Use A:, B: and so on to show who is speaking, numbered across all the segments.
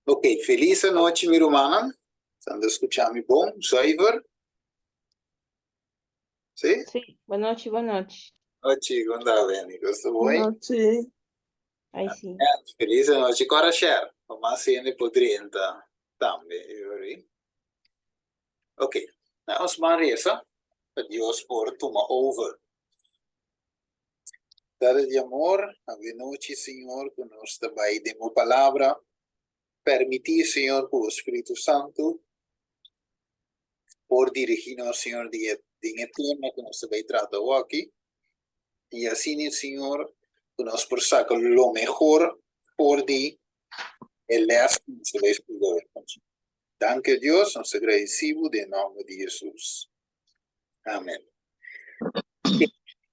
A: Ok, felice noite, meu irmão. Estão a escuchar-me bom, zuiver? Sim?
B: Sì, buonanotte, buonanotte.
A: Noite, quando bem, questo vuoi?
C: Noche.
B: Ai sì.
A: Felice noite, cora share. Ma se ne potrenta tambe, vero? Ok, nou ons maar resa. Dios por toma over. Dare de amor, avenoci, Senhor, que nos trabalhe de uma palavra. Permitir, Senhor, por o Espírito Santo, por dirigirnos, Senhor, de tema que nos vai tratar aqui. Y así, Señor, que nos saca lo mejor por ti, el se les pudo. Danke Dios, nos agradecemos de nombre de Jesús. Amén.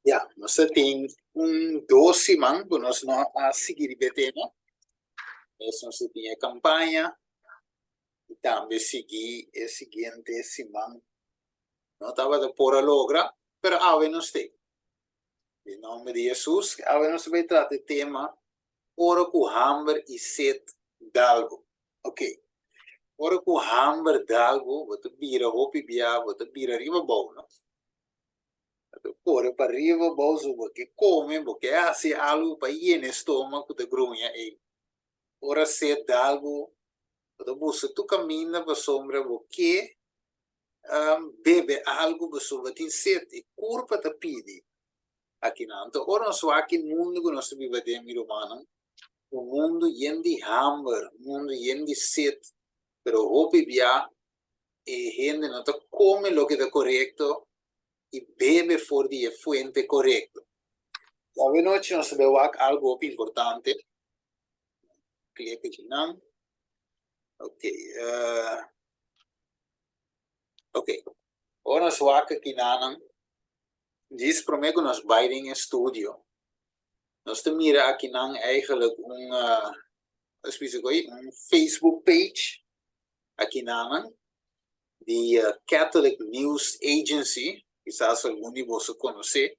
A: Ya, nos tenemos un 12 man, que nos no a seguir el tema. Eso nos tiene campaña. Y también seguir el siguiente semana. No estaba de por logra, pero ahora nos tenemos. En nombre de Jesús, ahora nos va a tratar el tema. Ora com hambre e sede d'algo. Ok. Ora com hambre d'algo, você vira roupa e bia, você vira riba bom, não? Ora para riba bom, você come, você faz algo para ir no estômago de grunha aí. Ora sede d'algo, você busca tu caminha para sombra, você bebe algo para sombra, tem sede e curva te pede. Aqui não. Então, ora nós aqui no mundo que nós vivemos, meu irmão, o mundo lleno de hambre, o mundo lleno de sed, pero hope via e gente no come lo que es correcto y bebe fuera de fuente correcto. Hoy noche nos veo algo importante. Clique aquí, ¿no? Ok. Ok. Ahora nos va aquí, ¿no? Dice para mí que nos va in estudio. Nos te mira aquí, ¿no? Eigenlijk un Facebook page. Aqui, ¿no? The Catholic News Agency, quizás alguno de vosotros conoce,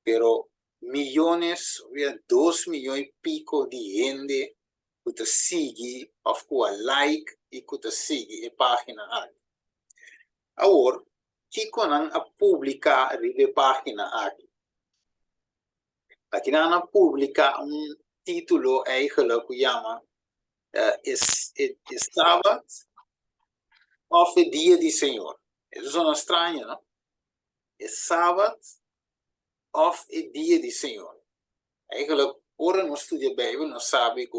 A: pero millones, 2 millones y pico de gente que te sigue, o que like y que te sigue la página. Ahora, ¿qué conan a publicar la página aquí? Aquí van a publicar un título eigenlijk que llama es sábado of el día del Señor. Eso suena extraño, ¿no? Es sábado of el día del Señor. Eigenlijk, ahora no estudia Biblia, no sabe que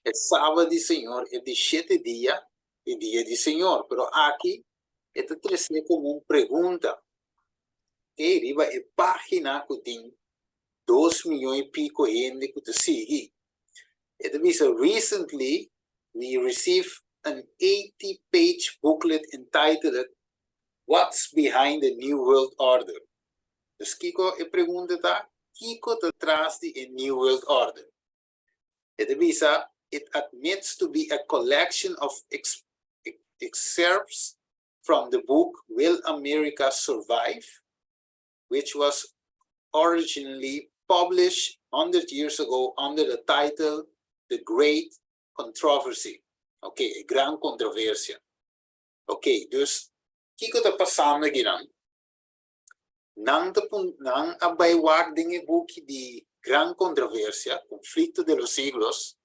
A: el sábado del Señor es de 7 días, el día del Señor. Pero aquí, esto trae como una pregunta. Que arriba es página que tiene 2 millones y pico de gente que te sigue. Esto dice, recently, we received an 80-page booklet entitled What's Behind the New World Order? Dus Kiko e pregunta, Kiko detrás de a New World Order? It admits to be a collection of excerpts from the book Will America Survive? Which was originally published 100 years ago under the title The Great Controversy. Okay, gran controversia. Okay, dus Kiko te passando aqui não. Nang abaywag dinge buki di gran controversia, conflicto de los siglos,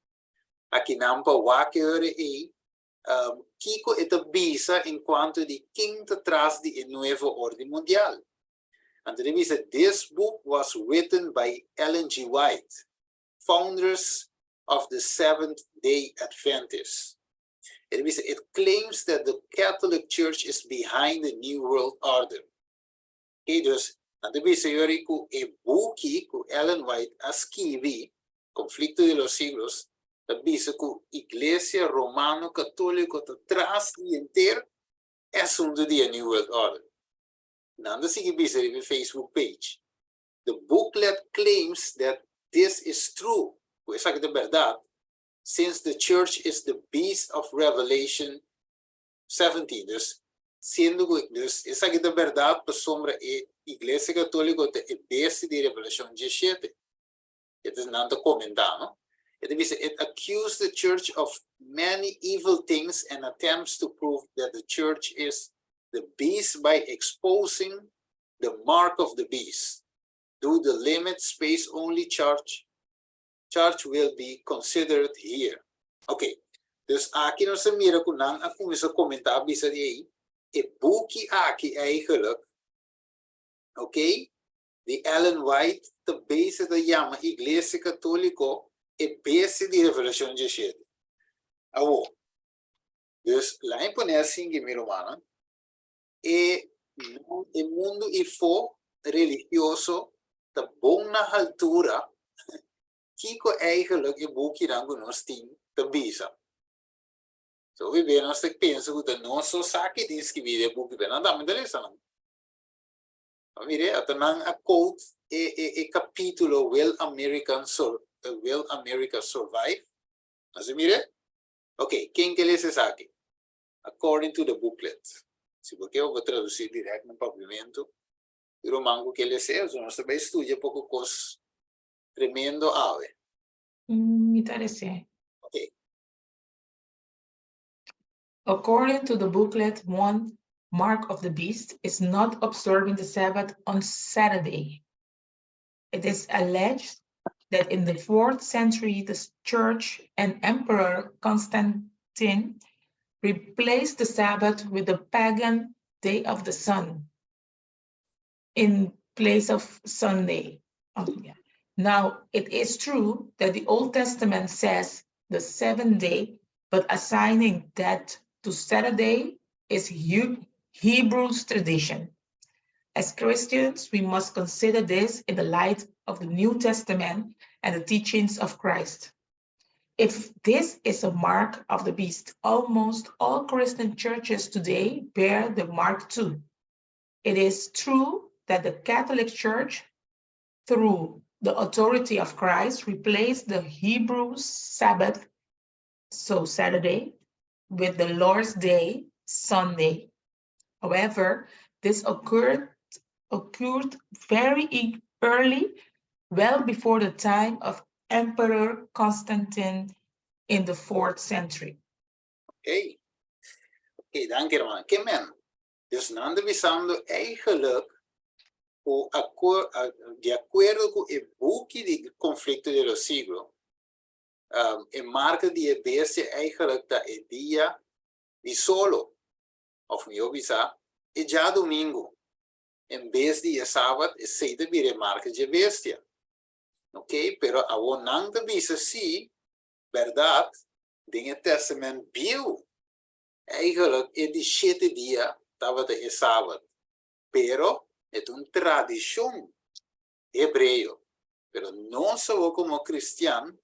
A: aqui não pa wake ore e Kiko eta bisa en cuanto di king detrás de el nuevo orden mundial. And the revisa, this book was written by Ellen G. White, founders of the Seventh-day Adventists. It claims that the Catholic Church is behind the New World Order. Okay, dus, ang sabi yori ko e buki ko Ellen White escribi, Conflicto de los Siglos, sabi ko Iglesia Romano Católico atrás y entero es un de New World Order. Nanda sige bisa in Facebook page. The booklet claims that this is true. Pues es de verdad. Since the church is the beast of Revelation 17. Dus, siendo dus, esa que de verdad, pues sombra Iglesia Católica te bestia de Revelación 17. Esto es nada comentado, ¿no? It accused the church of many evil things and attempts to prove that the church is the beast by exposing the mark of the beast. Do the limit space only church will be considered here. Okay, dus akin sa mira ko nang ako sa komentar bisa di buki aki eigenlijk, okay, die Ellen White te base de yama Iglesia Católico base di Revelación 17. Awo. Dus lá em Ponersin que miro mana o mundo ifo religioso te bom na altura kiko eigenlijk buki rango nos ting te bisa. So we ben als ik penso dat non so sake dis que vire buki ben andam de lesa não. Mire, atanang a quote capítulo Will America Survive? As mire? Okay, quem que lê esse aqui? According to the booklet. Se porque eu vou traduzir direto no pavimento, o romango que ele é, nós também estuda pouco coisa tremendo ave.
C: Me parece.
A: Okay.
C: According to the booklet, one mark of the beast is not observing the Sabbath on Saturday. It is alleged that in the 4th century, the church and Emperor Constantine replaced the Sabbath with the pagan Day of the Sun in place of Sunday. Now, it is true that the Old Testament says the 7th day, but assigning that to Saturday is Hebrew's tradition. As Christians, we must consider this in the light of the New Testament and the teachings of Christ. If this is a mark of the beast, almost all Christian churches today bear the mark too. It is true that the Catholic Church, through the authority of Christ, replaced the Hebrew Sabbath, so Saturday, with the Lord's Day, Sunday. However, this occurred very early, well before the time of Emperor Constantine in the 4th century.
A: Okay, dank je man. Kemen. Dus nando visando eigenlijk de acuerdo com o boek de conflito de los siglos, marca die bestia eigenlijk dat het dia di solo, of mio bisa, e già domingo. En vez de sábado, es se de marca de bestia. Ok, pero a nang de bisa si, verdad, in het testament bio, eigenlijk in die 7 dia, tava de sábado. Pero, es una tradición hebreo. Pero no solo como cristiano,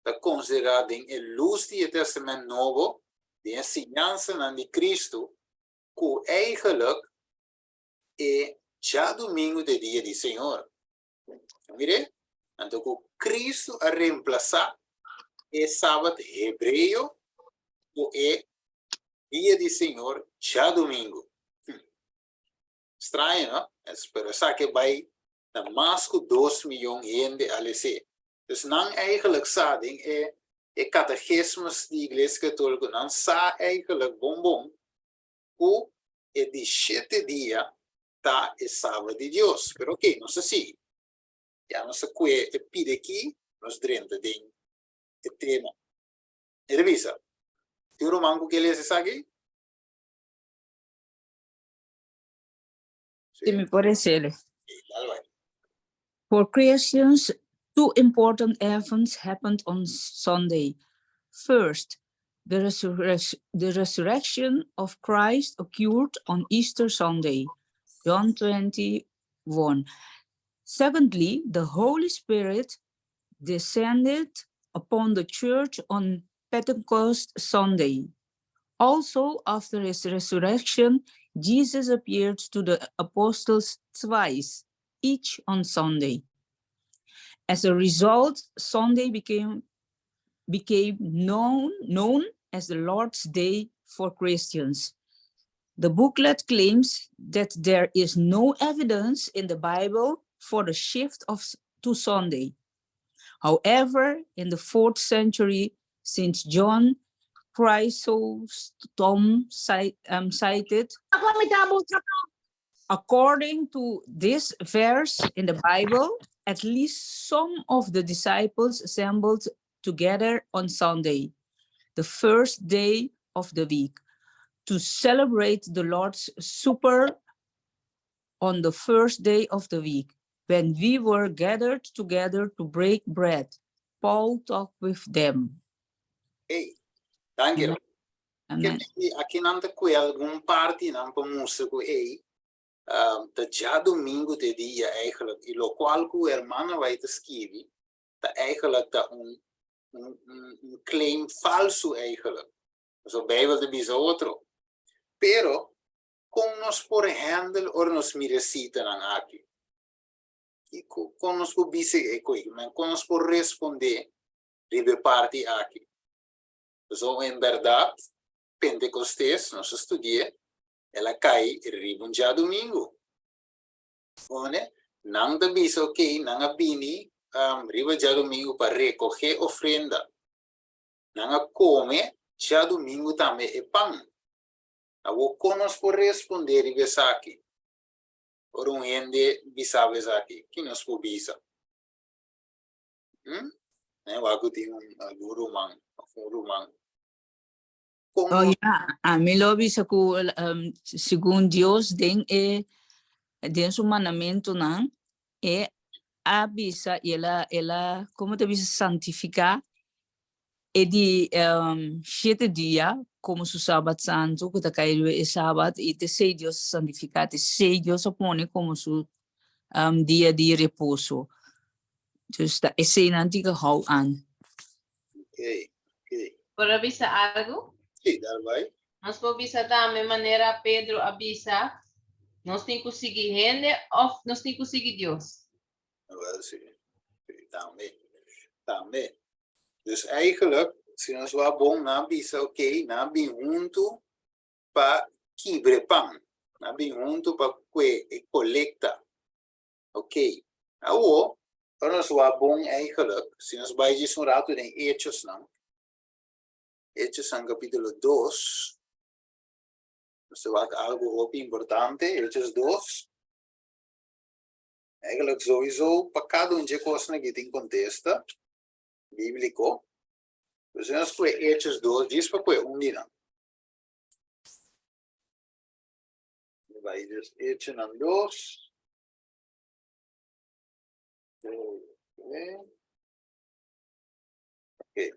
A: da considerado en el luz del Testamento Nuevo, de enseñanza de Cristo, que eigenlijk é já domingo de dia do Senhor. Mire, então Cristo a reemplazar o sábado hebreu o dia do Senhor já domingo. Estranho, não? Pero sabe que vai na mais que 2 milhões de gente a lezer. Dus não eigenlijk sabem catecismos da Igreja Católica não sabe eigenlijk bom o de 7 dias tá é sábado de Deus. Pero ok, não sei se já não sei o que pide aqui nos drenta de tema. Revisa. Tem romango que ele se sabe?
D: Sí, me parece. For Christians, 2 important events happened on Sunday. First, the resurrection of Christ occurred on Easter Sunday, John 21. Secondly, the Holy Spirit descended upon the church on Pentecost Sunday. Also, after his resurrection, Jesus appeared to the apostles twice, each on Sunday. As a result, Sunday became known as the Lord's Day for Christians. The booklet claims that there is no evidence in the Bible for the shift to Sunday. However, in the 4th century, since John Chrysostom cited, according to this verse in the Bible, at least some of the disciples assembled together on Sunday, the first day of the week, to celebrate the Lord's Supper on the first day of the week, when we were gathered together to break bread. Paul talked with them.
A: Hey, dank je.
D: Amen.
A: Aqui não tem algum parte não para mostrar que dat ja domingo de dia eigenlijk, in lokaal que o hermano vai te escrever, dat eigenlijk dat een claim falso eigenlijk. Zo Bijbel de bis outro. Pero, com nos por handle or nos mirecita nan aqui. E com nos por bise ecoig, mas com nos por responder, ribe parte aqui. Zo em verdade, Pentecostes, nós estudie, ela cai ribe já domingo.One, não da bisa ok, não a bini, ribe já domingo para recoger ofrenda. Não a come, já domingo também é pão. Avo conos por responder ribe aqui. Or um ende bisabes aqui, que nos por bisa. Né, wago tem guru man, rumang.
D: Oh ja, a mim lo bisa ku segundo Deus den su mandamento não a bisa ela como te bisa santificar e di 7 dias como su sábado santo que ta caído é sábado e te 6 dias santificar te 6 dias opone como su dia de repouso. Dus dat is een antieke hou aan.
A: Ok.
B: ¿Por avisa algo?
A: Sí, dar vai.
B: Nós por avisa da mesma maneira Pedro avisa. Nós tem que seguir gente ou nós tem que seguir Deus?
A: Wel, zie. Também. Dus eigenlijk, se nós vamos bom na bisa, ok, na bem junto para quibre pão, na bem junto para que collecta, ok. Awo, para nós vamos bom eigenlijk, se nós vai dizer um rato em Hechos não, Hechos en capítulo 2, se vai algo importante, Hechos 2. Eigenlijk sowieso, para cada de coisa que tem contexto bíblico, dus nós foi Hechos 2, diz para que dia. Vai dizer Hechos 2. Ok.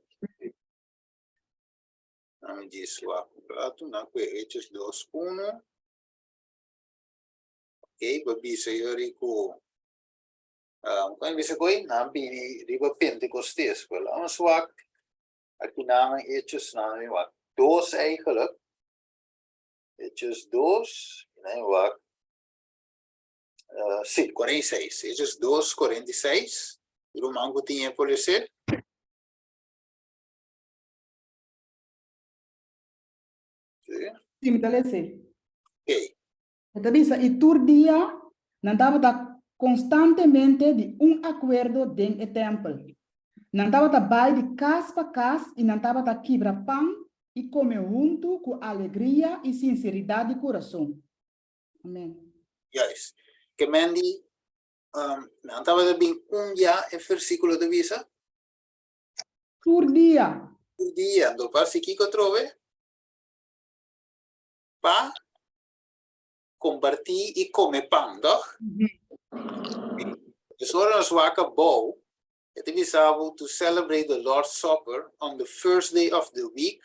A: Não diz o aparato, não foi Hechos 2, 1. Ok, babi sa yorico. Kung bisa ko nabi riba Pentecostes, wala ang swak at kinamang Hechos namin wak 2 eigenlijk. Hechos 2, wak sí, 46. Hechos 2, 46. Lumango tinha por ser.
E: Sim, me dá sim.
A: Ok.
E: Então, e todo dia, nós estamos constantemente de acordo dentro do templo. Nós estamos vai de casa para casa e nós estamos quebrar pão e comer junto com alegria e sinceridade de coração. Amém.
A: Yes. Que mendi, nós estamos bem dia é versículo de visa.
E: Todo dia.
A: Todo dia, do passo que eu trove. Pa compartir e comer pão, toch? Dus we ons wakker bouw. Het is able to celebrate the Lord's Supper on the first day of the week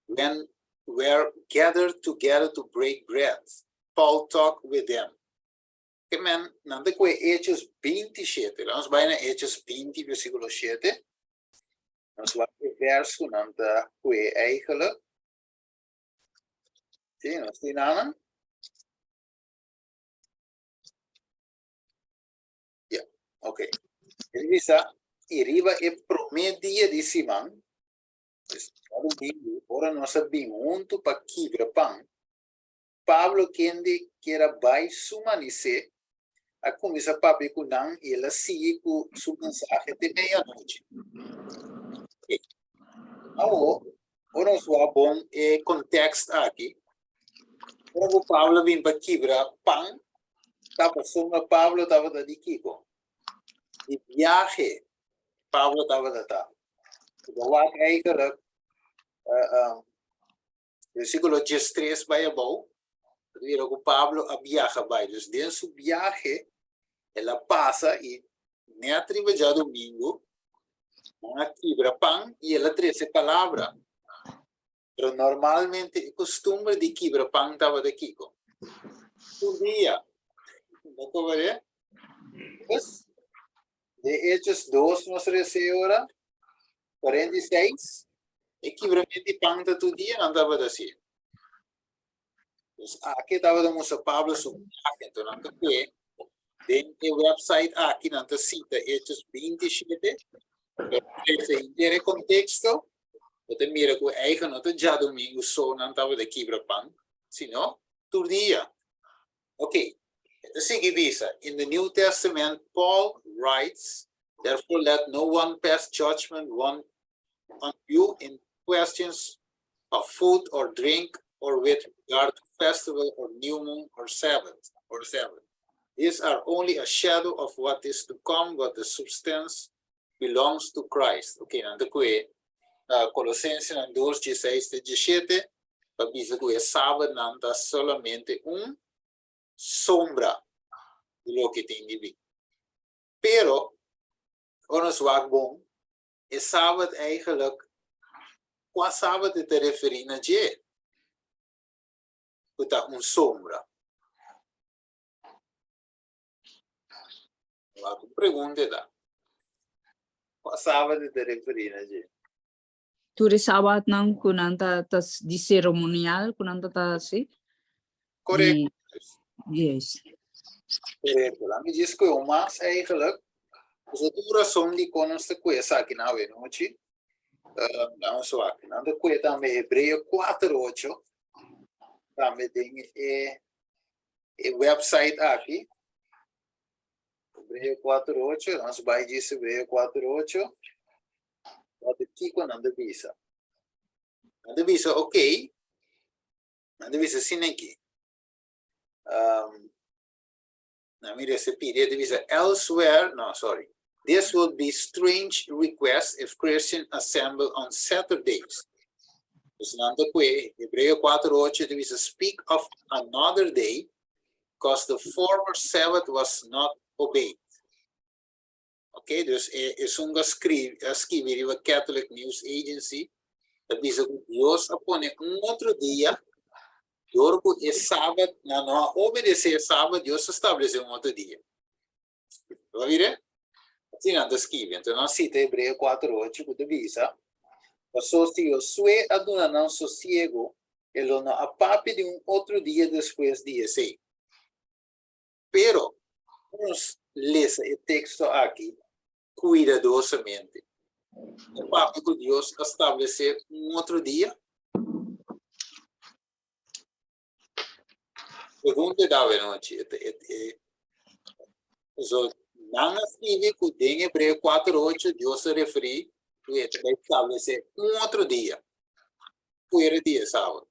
A: when we're gathered together to break bread. Paul talked with them. Que men, nanda kwe Hechos 27. Vamos bijna Hechos 20, versículo 7. Ons wakker verso nanda kwe eigenlijk. Zie, ons die namen. Ok. Ele disse, iriba e promedia de Simão, ora nós sabemos junto para quebrar pão. Pablo quem que era vai sumanice, Ako sa papi ko nang ila siya ko sa mensaje de medianoche. Okay. Ako, oras wabong context aqui. Oras o Pablo vim para quebrar pão, tapos suma Pablo estava da de Kiko. De viaje, Pablo estava da tá. Gawa kay karak, versículo 13 vai abau. Vira o Pablo a viaja vai. Desde su viaje, ela passa e nem atriba já domingo, ela quebra pão e ela 13 palavras. Pero normalmente o costume de quebra pão estava daqui. Um dia, não estou a ver? Pues, de Hechos 2, nos recebeu 46, e quebramento de pão está todo dia, não estava assim. Aqui estava dando a Pablo sobre então não tem dentro do website aqui não está cita Hechos 27, esse inteiro contexto, você mira que o eigen não está já domingo só não estava de quebra pão, senão todo dia. Okay, in the New Testament, Paul writes, therefore let no one pass judgment on you in questions of food or drink or with regard to festival or new moon or Sabbath. These are only a shadow of what is to come, but the substance belongs to Christ. Okay, nando que Colossenses 2:16-17, avisa que o sábado não está solamente sombra de lo que tem de vir. Pero, ons wag bom, é sábado eigenlijk, qua sábado te referir na je, que tá sombra. Wag pergunta da. Qua sábado te referir na je.
D: Ture sabat nang kunanta tas di ceremonial kunanta ta si.
A: Correto.
D: Yes.
A: Correto. Lá me diz que o mais eigenlijk, os duração de conosco coisa aqui na noite. Não só aqui, não da coisa também Hebreu 4:8. Também tem website aqui. Hebreu 4:8, nós vai dizer Hebreu 4:8. Aqui quando anda visa. Anda visa, ok. Anda visa sim aqui. Na minha receita, anda visa elsewhere. No, sorry. This would be strange request if Christians assemble on Saturdays. Dus nanda que Hebreu 4:8 anda visa speak of another day, because the former Sabbath was not obeyed. Ok, dus is escrever a Catholic News Agency, dat dice que Dios pone outro dia, Dios es sábado, não obedecer sábado, Dios establece outro dia. Va bene? Assim anda escrevendo. Então, nós cita Hebreu 4:8, que diz, passou se Josué aduna não sossego, ele não apape de outro dia depois de esse. Pero, vamos ler o texto aqui cuidadosamente. O papo que Deus estabelecer outro dia. Pergunta da noite. Não escreve que em Hebreu 4:8 Deus se refere a estabelecer outro dia. Cuida dia sábado.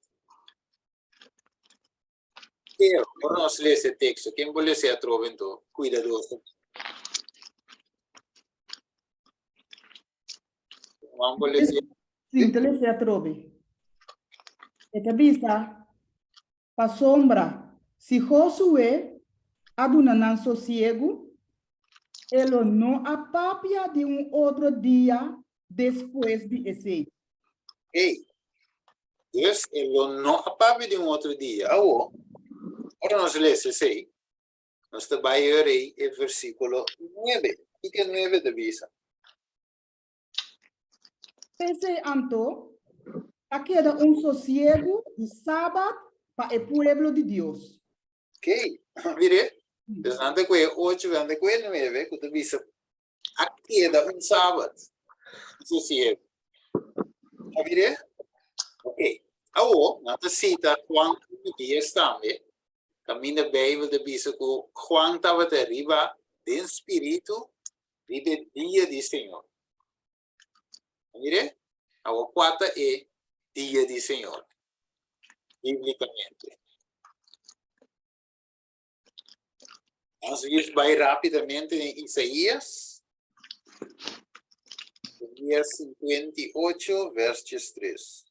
A: Pero, por nós ler esse texto, quem pode ser atrovento cuidadoso? Vamos ler esse.
E: Sim, telefone a trove. E cabeça, pa sombra, se Josué aduna não sossego, ele não apapia de outro dia depois de esse.
A: Ei, Deus, ele não apapia de outro dia. Agora nós lemos esse. Nós trabalhamos aí o versículo 9. E que 9 da visa?
E: Ese anto, aquí queda sosiego de sábado para el pueblo de Dios.
A: Ok, mire, pues anda con 8, anda con 9, que te dice, aquí queda sábado, sosiego. Mire, ok, ahora, necesita cuántos días también, Camina Bijbel de bisa ko Juan estava de arriba de espírito vive dia de Senhor. Mire, a quarta é dia de Senhor, biblicamente. Vamos ir bem rapidamente em Isaías 58, versos 3.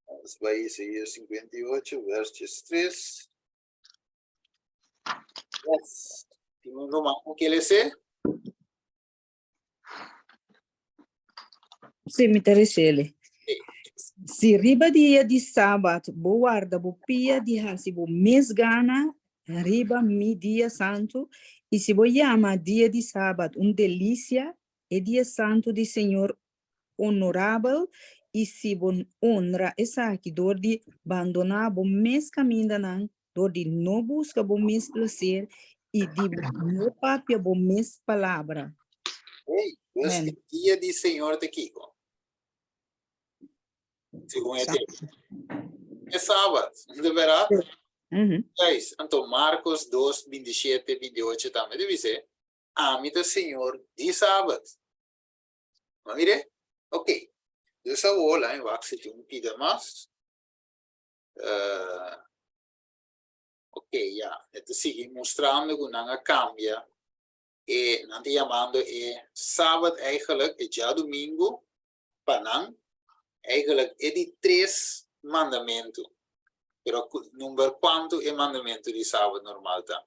A: Vamos para Isaías 58, versos 3. Yes. Tingnan mo mga kilese.
F: Sim, me interessele. Se riba dia de sábado, bo guarda, bo pia de hasi, bo mesgana, riba mi dia santo, e se bo llama dia de sábado delícia, é dia santo de Senhor honorável, e se bo honra essa aqui, dor de abandonar bo mes caminho não, dor de não busca bo mes placer, e de no papia bo mes palavra.
A: Ei,
F: Amen.
A: este dia de Senhor te Kiko. Segundo é sábado, de verdade. Guys, então Marcos 2, 27, 28 também deve ser. Ame-te, Senhor, de sábado. Mas mire? Ok. Dessa hora, em Vaxi, um pida mais. Ok, já. Então, sigue mostrando que não cambia. E não te chamando sábado, eigenlijk, é já domingo, para não. Eigenlijk é de 3 mandamentos. Pero número quanto é mandamento de sábado normal tá?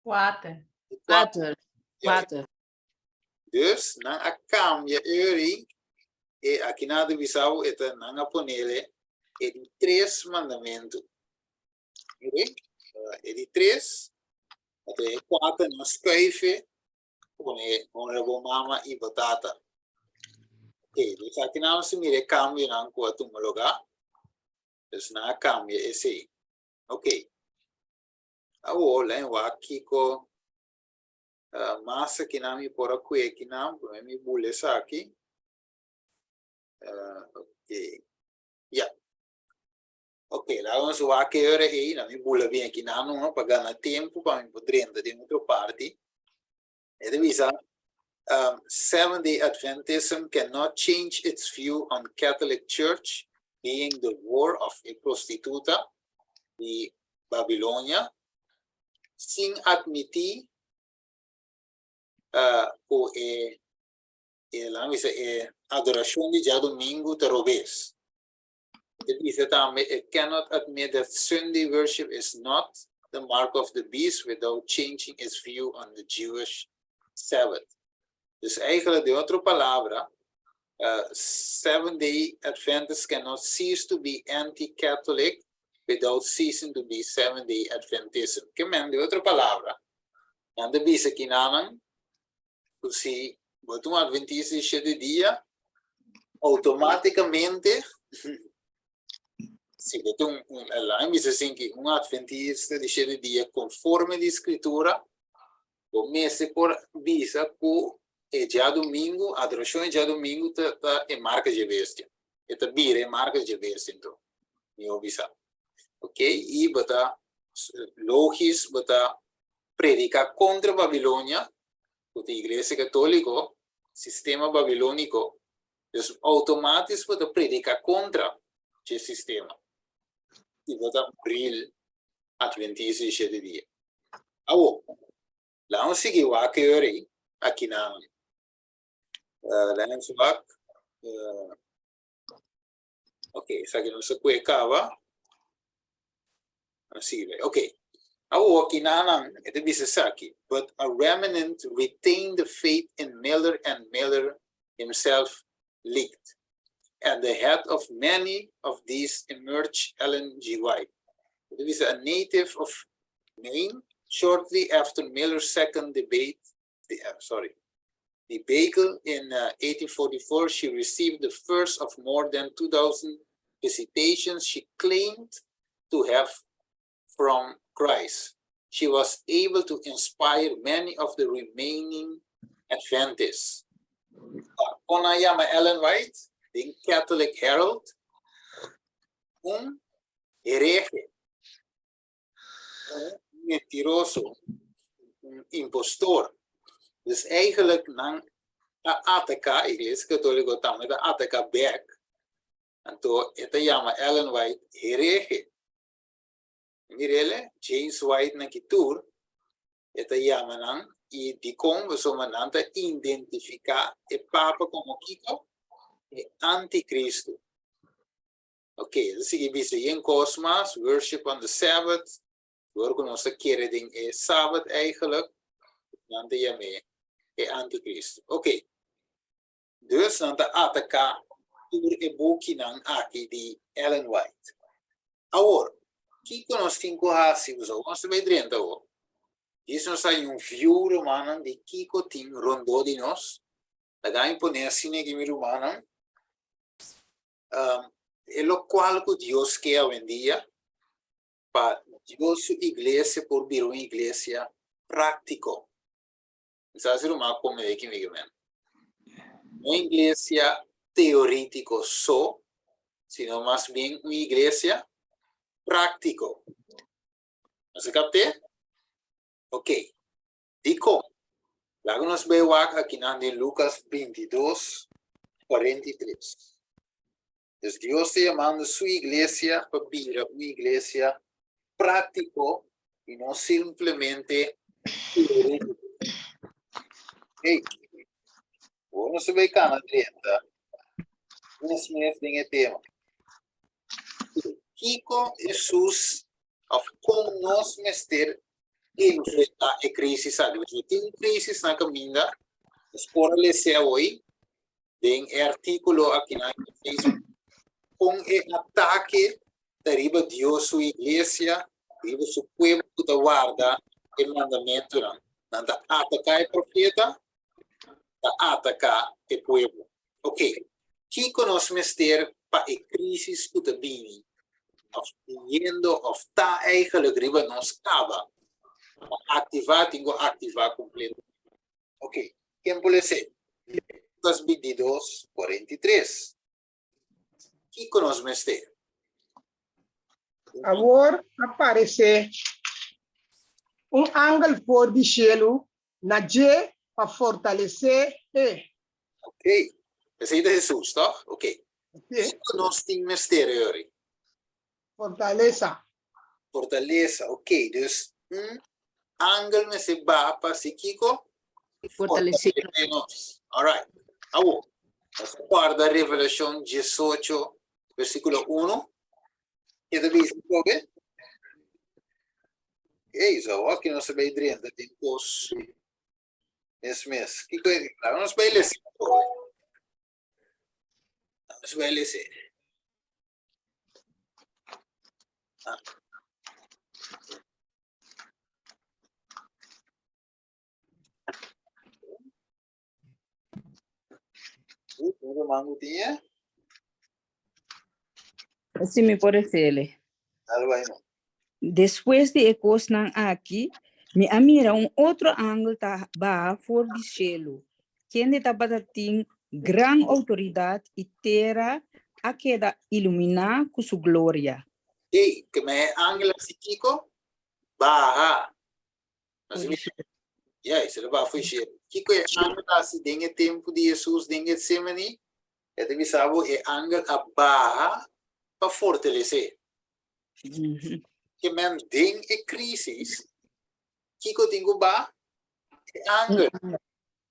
B: 4.
D: 4.
A: Dus, não a cambia e aqui na divisão é não a ponele é de 3 mandamentos. É de 3, até 4 não escreve com mama e batata. Ok, dus aqui não se mire cambia não com a tua lugar. Dus não cambia esse aí. Ok. Agora, eu aqui com massa que não me por aqui que não, me bule essa aqui. Ok. Yeah. Ok, lá vamos ver que hora é, não me bule bem aqui não, para ganhar tempo para me poder entrar de outra parte. É de visa. Seventh-day Adventism cannot change its view on Catholic Church being the war of a prostituta de Babilônia, sem admitir a adoração de dia domingo talvez. It cannot admit that Sunday worship is not the mark of the beast without changing its view on the Jewish Sabbath. Dus eigenlijk, de outra palavra, Seventh-day Adventists cannot cease to be anti-Catholic without ceasing to be Seventh-day Adventism. Que men, de outra palavra, anda bisa kinanan, se botar um Adventista de dia, automaticamente, se botar um Adventista de dia conforme a Escritura, comece por visa que é dia domingo, a adoração é dia domingo, é marca de bestia. É marca de bestia, então. Meu visa. Ok? E bota logis, bota predicar contra a Babilônia, porque a igreja católica, sistema babilônico, então, automático bota predicar contra esse sistema. E bota bril adventista de dia. Agora, lá vamos seguir o que aqui na Lenswak. Ok, sa aqui não se cuecava. Ok. Awo kinanang ito bisasaki, but a remnant retained the faith in Miller, and Miller himself leaked. At the head of many of these emerged Ellen G. White. It is a native of Maine. Shortly after Miller's second debate in 1844, she received the first of more than 2,000 visitations she claimed to have from Christ. She was able to inspire many of the remaining Adventists. Konayama Ellen White, the Catholic Herald, un hereje, un mentiroso, un impostor. Dus eigenlijk nang ataka, Iglesia Católica también ataka back. Entonces, esta llama Ellen White hereje. Mirele, James White na kitur, esta llama nang y di como so mananta identificar el Papa como Kiko e anticristo. Okay, dus ik bisa in Cosmos, worship on the Sabbath. Door ons keren ding is Sabbath eigenlijk. Dan de je e anticristo. Okay. Dus dan de ataka door e boekje dan aki di Ellen White. Agora, Kiko nos cinco hasi uso, ons bij 30 hoor. Is nos hay un view romanan di Kiko ting rondo di nos. Lagay ponersi ne gimi romanan. En lo cual que Dios quiere hoy en día para Dios su iglesia por vir una iglesia práctico. ¿Sabes lo más como de que me digan? Una iglesia teórico sino más bien una iglesia práctico. ¿No se capte? Ok. Dico, láganos veo aquí en Lucas 22, 43. Entonces Dios está llamando a su iglesia para vivir una iglesia práctico y no simplemente teórico. Hey, bueno, se ve cada 30. Unos meses en el tema. Kiko Jesús, con nos mester enfrentar a crisis. Tem crisis na caminha, por ler hoje, tem artículo aqui na Facebook. Com o ataque arriba Dios su iglesia, arriba su pueblo que guarda el mandamiento. Nanda ataca el profeta, ataca el pueblo. Ok, ¿qué conoce mister para la crisis que te viene? Of yendo, of ta eigenlijk arriba nos cava. Activar, tengo activar completo. Ok, ¿quién puede ser? Lucas 22, 43. ¿Qué conoce mister?
G: Agora aparece ángel for de cielo na je para fortalecer.
A: Ok, esse é de Jesus, tá? Ok. ¿Qué conoce el misterio?
G: Fortaleza.
A: Fortaleza, ok. Dus, ángel me se va para psíquico.
D: Fortalecernos.
A: All right. Ahora, guarda Revelación 18, versículo 1. ¿Qué te dice? ¿Ok? Eso, aquí no se ve 30 tiempos. Es mes. ¿Qué coisa? Vamos a ver. Vamos a ver. ¿Cómo mango tinha?
F: Así me parece.
A: Algo aí, não.
F: Después de ecosnan aquí, me mira otro ángulo va por el cielo, quien de tabatatín gran autoridad y tierra a queda iluminar con su gloria.
A: Ei, que me ángel psíquico baja. Ja, isso vai fugir. Que é ángel assim, dengue tempo de Jesus, dengue semani, é de bisabo é ángel a barra para fortalecer. Que men ding e crisis, que eu tenho ba é ángel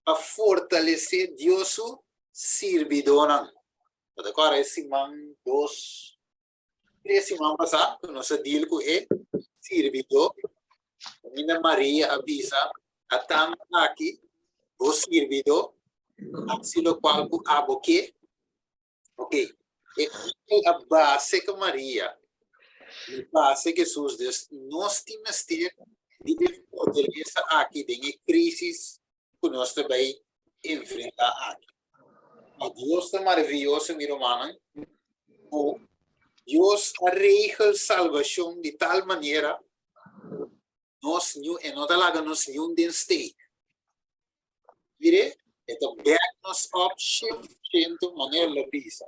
A: para fortalecer Deus su servidor. Agora esse man 2, 3 semanas passar, nós deal com é servidor. Minha Maria avisa a aqui o servidor, assim o qual o aboque, ok? E a base que Maria, a base que Jesus diz, nós temos que ter de fortaleza aqui, de crisis que nós também enfrentar aqui. E Deus é maravilhoso, meu irmão. Deus arregla salvação de tal maneira nós não é nada lá nós não den stay. Vire, então back nos option cento maneira la bisa.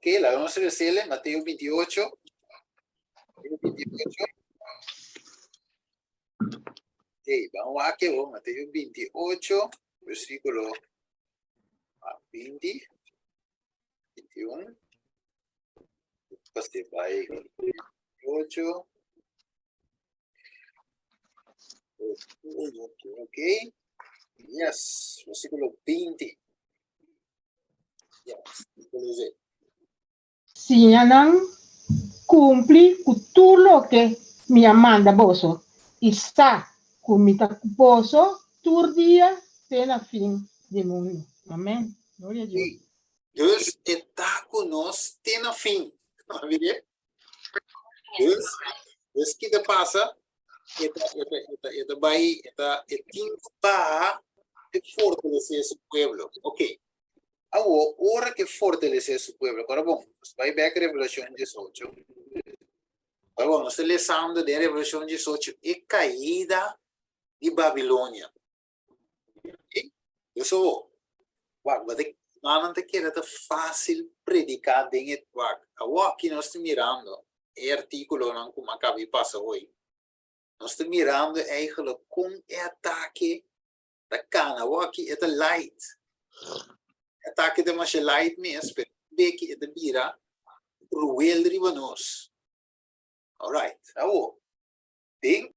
A: Ok, la vamos a hacer Mateo 28. Mateo 28. Ok, vamos a que Mateo 28, versículo 20, 21. Pues va 28. Ok. Yes, versículo 20. Yes,
H: Si anang cumpli con tutto lo che mi manda boso, está con mi boso turdia pela fin del mundo. Amén. Gloria a Dios.
A: Sí. Deus está conosco até no fim. Maravilha? Deus que te passa, eta vai, eta va fortalecer su pueblo. Ok. Ahora que fortalecer su pueblo. Agora, bom, vai back a Revelação 18. Agora, bom, nós estamos lendo de Revelação 18 e caída de Babilônia. Ok? Eu sou, mas não te quer é fácil predicar dentro do aqui nós estamos mirando o artigo não como acabei de passar hoje. Nós estamos mirando eigenlijk como é ataque da cana. Aqui é light. Ataque de mais light mesmo, mas que é de bira cruel ribanos. Alright, awo. Ding.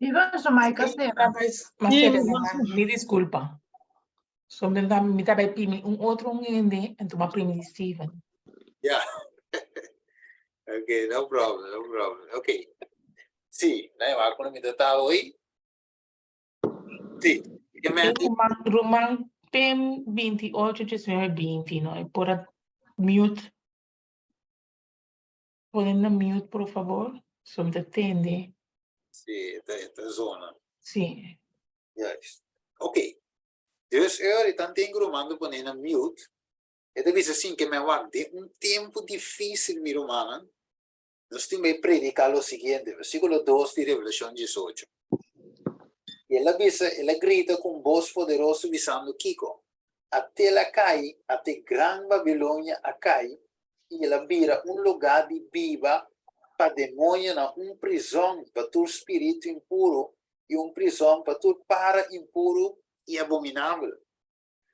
I: Ivan, su mai casera.
C: Me desculpa. Som den tam mi tabai primi un outro ende en tuma primi Steven.
A: Yeah. Okay, no problem, no problem. Okay. Sì, lei va con mi data hoy. Sì, che me
C: Roman Pem 28 19 no? E por mute. Ponen na mute, por favor. Som te tende.
A: sì, esta zona.
C: Sì.
A: Yes. Ok. Dus eu tanto engrumando por na mute. E deve ser assim que me guarde um tempo difícil, mi romana. Nós temos que predicar o seguinte, versículo 2 de Revelação 18. E ela grita com voz poderosa, visando Kiko. Até ela cai, até Gran Babilônia a cai, e ela vira lugar de viva para demônio, prisão para todo espírito impuro, e prisão para todo para impuro e abominável.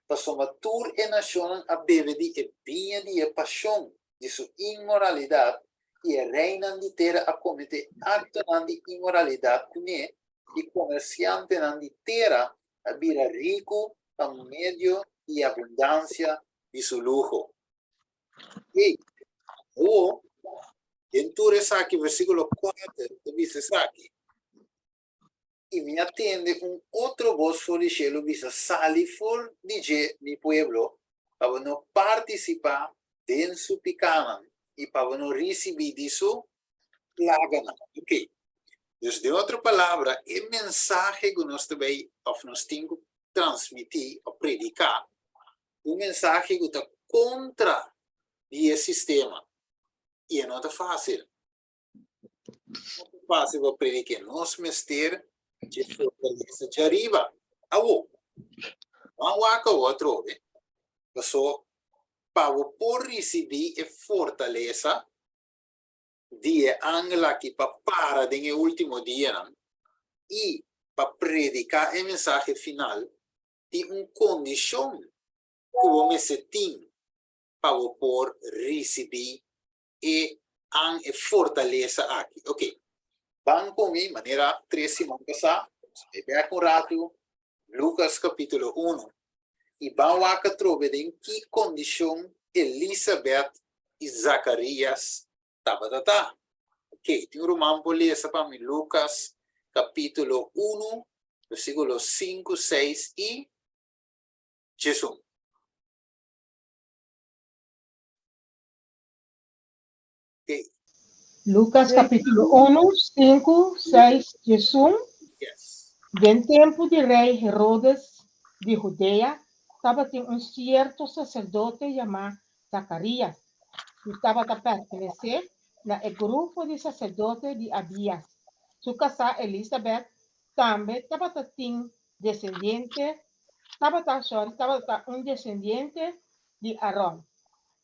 A: Para somatur e nação a bebe de vinha de paixão de sua imoralidade, e reina de terra a cometer acto de imoralidade com ele, e comerciante de terra a vira rico a meio de abundância de seu lujo. E dentro aqui, versículo 4, diz aqui, e me atende outro voz fora do cielo, diz, sali for de mi pueblo, para não participar de su picana, e para não receber disso lágana. Ok. Dus de outra palavra, o mensagem que nós também nós temos que transmitir ou predicar, mensagem que está contra o sistema. E não é fácil. Não é fácil para predicar. Nós mestre de fortaleza de arriba. Vamos a outro, só para por receber a fortaleza de angela que para no último dia e para predicar o mensagem final de condição que você tem para por receber a fortaleza aqui. Ok. Vamos comigo, maneira 13, vamos passar. É com rato, Lucas capítulo 1. E vamos a trovar em que condição Elizabeth e Zacarias estavam. Ok, tem romano por ler para mim, Lucas capítulo 1, versículos 5, 6 e 18. Okay.
H: Lucas capítulo 1, 5, 6, 18.
A: Yes.
H: En tiempo del rey Herodes de Judea, estaba un cierto sacerdote llamado Zacarías, que estaba a pertenecer al grupo de sacerdotes de Abías. Su casa Elizabeth também estava tem descendente, estava um descendente de Arão.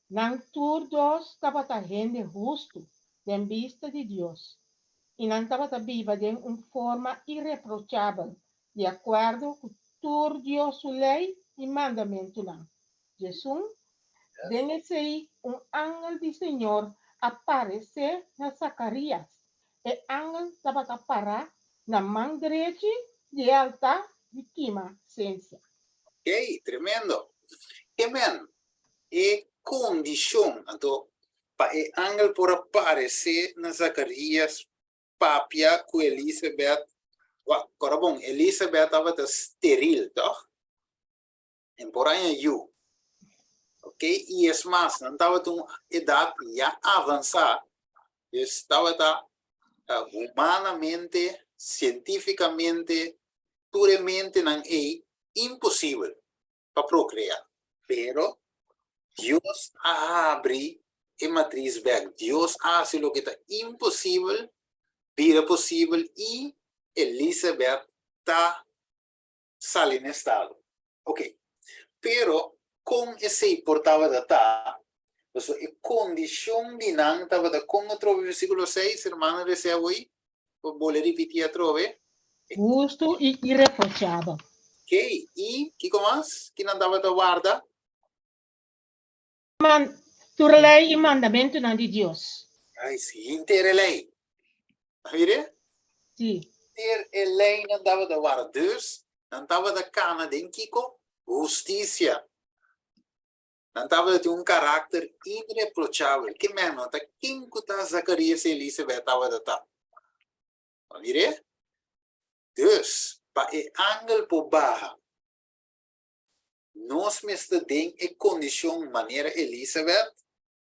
H: Não todos estava gente justo, em vista de Deus. E não estava viva de uma forma irreprochável, de acordo com todo Deus, sua lei e mandamento lá. Jesus, dengue um ángel do Senhor aparecer na Zacarias. E ángel estava a parar na mão direita de alta de quima ciência.
A: Ok, tremendo. Amen. E condição, então, para o ángel por aparecer na Zacarias, papia com Elizabeth. Agora bom, Elizabeth estava estéril, tá? E por aí eu. Ok? E é mais, não estava com idade já avançada. Estava humanamente, cientificamente, puramente não é impossível para procriar. Pero Deus abre a matriz back. Deus hace lo que está impossível, vira possível e Elizabeth está saliendo estado. Ok. Pero com esse portava da tá, a condição de não estava da com outro versículo 6, irmã, desea hoje, vou repetir a trove.
H: Justo e irreprochável.
A: Ok, e que mais? Que não estava da guarda?
H: Tu lei e mandamento não de Deus.
A: Ai, sim, inteira lei. Vire?
H: Sim.
A: Ter a lei não estava da guarda. Dus, não estava da cana de Kiko, justiça. Não estava de caráter irreprochável. Que mesmo, tá quem que tá Zacarias e Elizabeth estava da tá. Vire? Dus, para o ángel por barra, nós mesmo tem a condição maneira Elizabeth,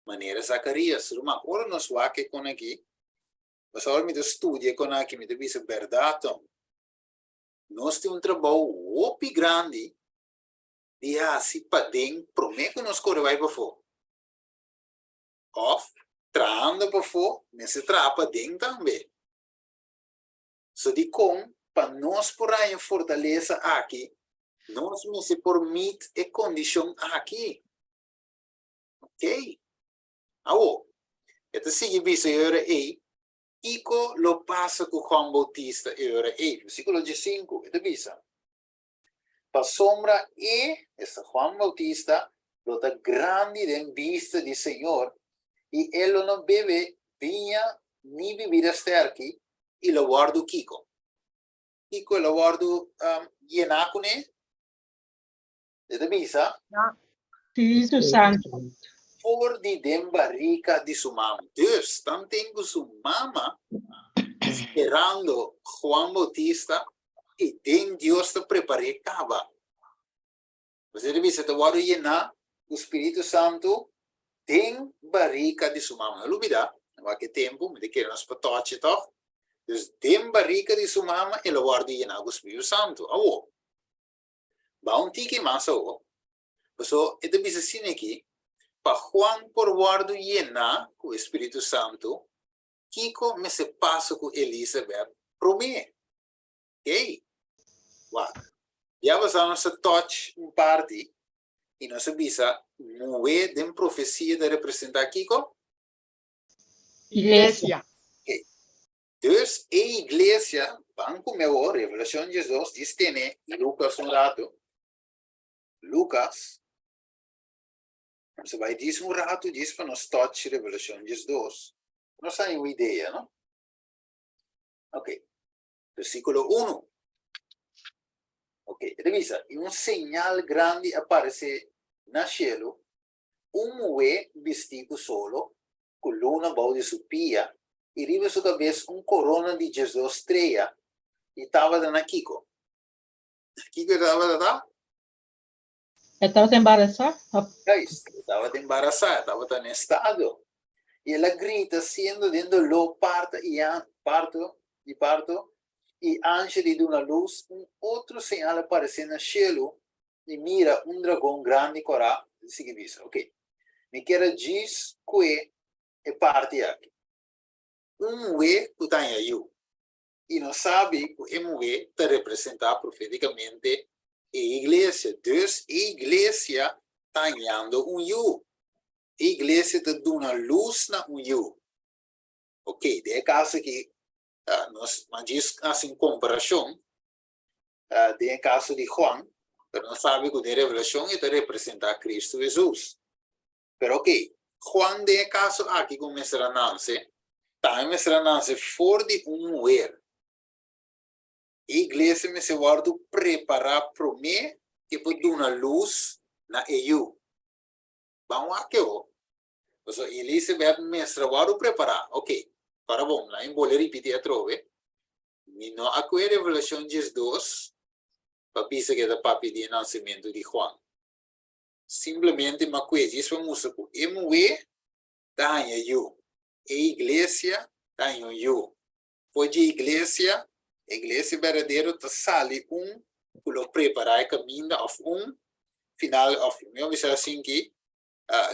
A: maneira Zacarias. Uma hora nós vamos com aqui, mas agora me estudia com aqui, me deve ser verdade. Nós temos trabalho muito grande de assim para dentro, prometo nós correr vai para fora. Of, traindo para fora, mas se trai para dentro também. So de com, para nós por aí fortaleza aqui, nós me se permite a condição aqui. Ok? Aô, esta sigue bisa era aí, Ico lo passa com Juan Bautista era aí, versículo 5, esta bisa. Pa sombra e essa Juan Bautista, lo está grande em vista do Senhor, e ele não bebe vinha nem bebida sterki, e lo guardo Kiko. Kiko lo guardo Yenakune, esta bisa.
H: Espírito Santo.
A: Voor die den barrica de su mamá. Dus, dan tengo su mamá esperando Juan Bautista y den Dios te preparé cava. Você deve ser tawaro llenar o Espírito Santo den barrica de su mamá. Não olvida, não há que tempo, me quero nos patoche, toch? Dus, den barrica de su mamá e lo guardo llenar o Espírito Santo. Awo. Ba un tiki masa awo. So, ito bisa sine aqui, para Juan por guardo llenar com o Espírito Santo, Kiko me se passa com Elizabeth promete. Ok? Wow. Já vamos a touch parte e nós bisa mover de profecia de representar Kiko.
H: Igreja.
A: Ok. Dus a igreja, banco meu, Revelação 2, diz tem Lucas rato. Lucas. Você vai dizer rato, diz para nós touch Revelação 2. Nós temos uma ideia, não? Ok. Versículo 1. Ok. Revisa. E señal grande aparece no cielo, mulher vestido solo, com luna bajo de su pia, e riba sua cabeça corona de Jesus estrela, e estava na Kiko. Kiko estava lá?
H: Estava embaraçada?
A: Estava embaraçada, estava em estado. E ela grita, sendo dentro do parto, e antes de uma luz, outro sinal aparece no cielo, e mira dragão grande corá, seguinte, ok. Me quero dizer que é parte aqui. Mulher que está aí, e não sabe que a mulher está representar profeticamente a igreja. Dus a igreja está ganhando you. A igreja está dando luz na you. Ok, de caso que nós fazemos comparação, de caso de Juan, pero não sabe que a revelação está representar Cristo Jesus. Pero ok, Juan de caso aqui começa a nascer, também começa a nascer fora de mulher. A igreja me se guarda preparar para mim que pode dar uma luz na EU. Vamos aqui, ó. Então, Elizabeth me se guarda preparar. Ok, para bom, lá em vou repetir a trove. Não há a revelação de 2, para pensar que é da papi de nascimento de Juan. Simplesmente uma coisa, isso é música. E mulher, está em EU. A igreja, está em EU. Pode a igreja verdadeira está sali para preparar o caminho of final of eu me assim que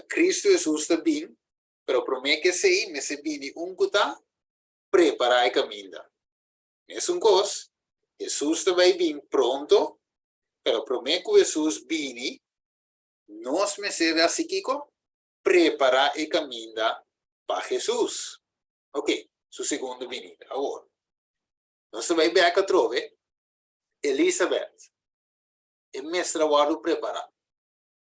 A: Cristo Jesus está bem, pero promete que sei, me se bem que está preparar o caminho. Mesmo coisa, Jesus está bem pronto, pero promete que Jesus bem, nós me se assim que preparar o caminho para Jesus. Ok, su segundo venida. Agora, nós vai ver a trove, Elizabeth, e mestra guardo preparar.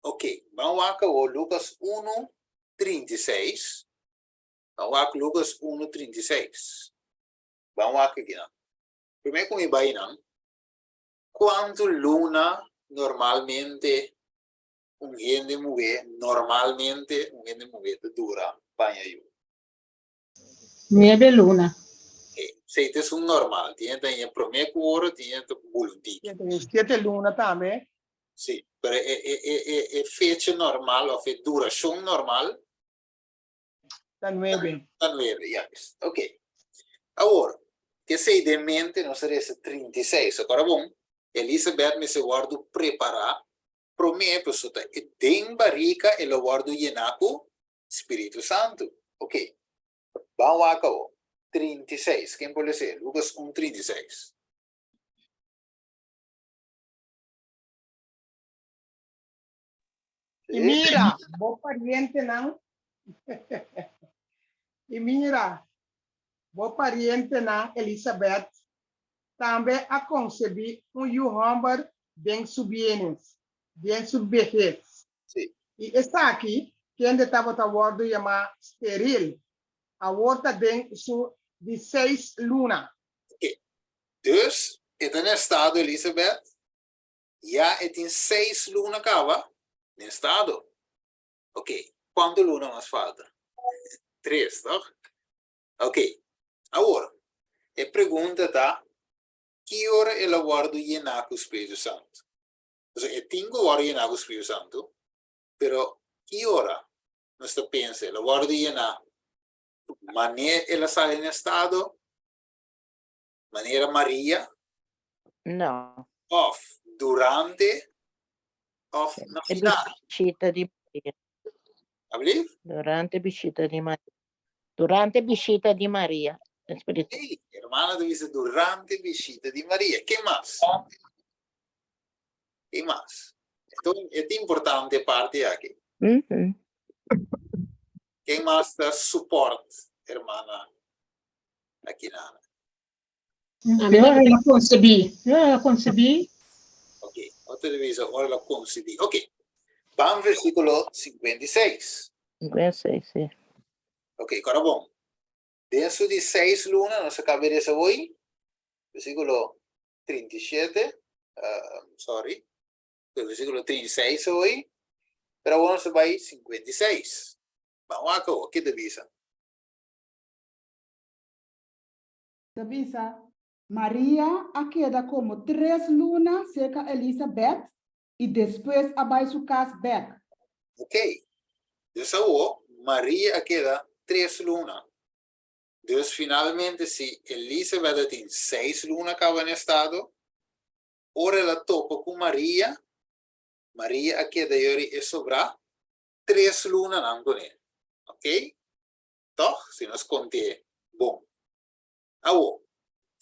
A: Ok, vamos a Lucas 1:36. Vamos a Lucas 1:36. Vamos aqui. Primeiro com vai não. Quanto luna normalmente gente mulher dura para eu.
H: 9 luna.
A: Se é um normal, tem primeiro hora, tem voluntário.
G: 7 luna também.
A: Sim, mas é fecha normal, ou é duração normal?
G: Está 9.
A: Está 9, yes. Ok. Agora, que sei de mente, não será 36. Agora, bom, Elizabeth me se guarda preparar, promete, pessoa, e tem barriga, ela guarda llenar com Espírito Santo. Ok. Vamos a cabo. 36. Quem pode ser? Lucas 1:36.
G: E mira, vou pariente não. E mira, vou pariente não, Elizabeth, também a conceber homem bem subienes, bem subvejez.
A: Sim.
G: E está aqui, que ainda estava trabalhando chamar esteril, a outra tem de 6 luna.
A: Ok. Dus, het in estado, Elizabeth, já tem 6 luna acaba em estado. Ok. Quanto luna nos falta? 3, não? Ok. Agora, a pergunta está, que hora ela guarda llenar com o Espírito Santo? Então, eu tenho guarda llenar com o Espírito Santo, pero que hora nós pensa, ela guarda llenar maneira ela sai em estado, maneira Maria,
J: No,
A: of durante, of na
J: è
A: final.
J: visita di Maria.
A: Abli?
J: Durante visita di Maria. Durante visita di Maria. Spirito.
A: Sì, hermana dice durante visita di Maria. Che más? Che más? Esto es importante parte aquí.
J: Mhm.
A: Che más da support, hermana? Aquí nada.
H: Io la concebì.
A: Ok, otra divisa, ahora la concedí. Ok, va al versículo 56.
J: 56, sì.
A: Ok, ahora vamos. Dentro de 6 lunas, nos acaba de decir hoy, versículo 37, sorry, el versículo 36 hoy, pero bueno, se va a ir 56. Vamos a cabo, ¿qué te avisa?
E: Davisa, Maria queda como 3 lunas cerca de Elizabeth y después abai su casa back.
A: Ok, entonces ahora María queda 3 lunas. Entonces finalmente si Elizabeth tiene 6 lunas acaba en estado, ahora la topa con María queda y sobra 3 lunas en ok? Toch? Si nos conté, bom. Ahora,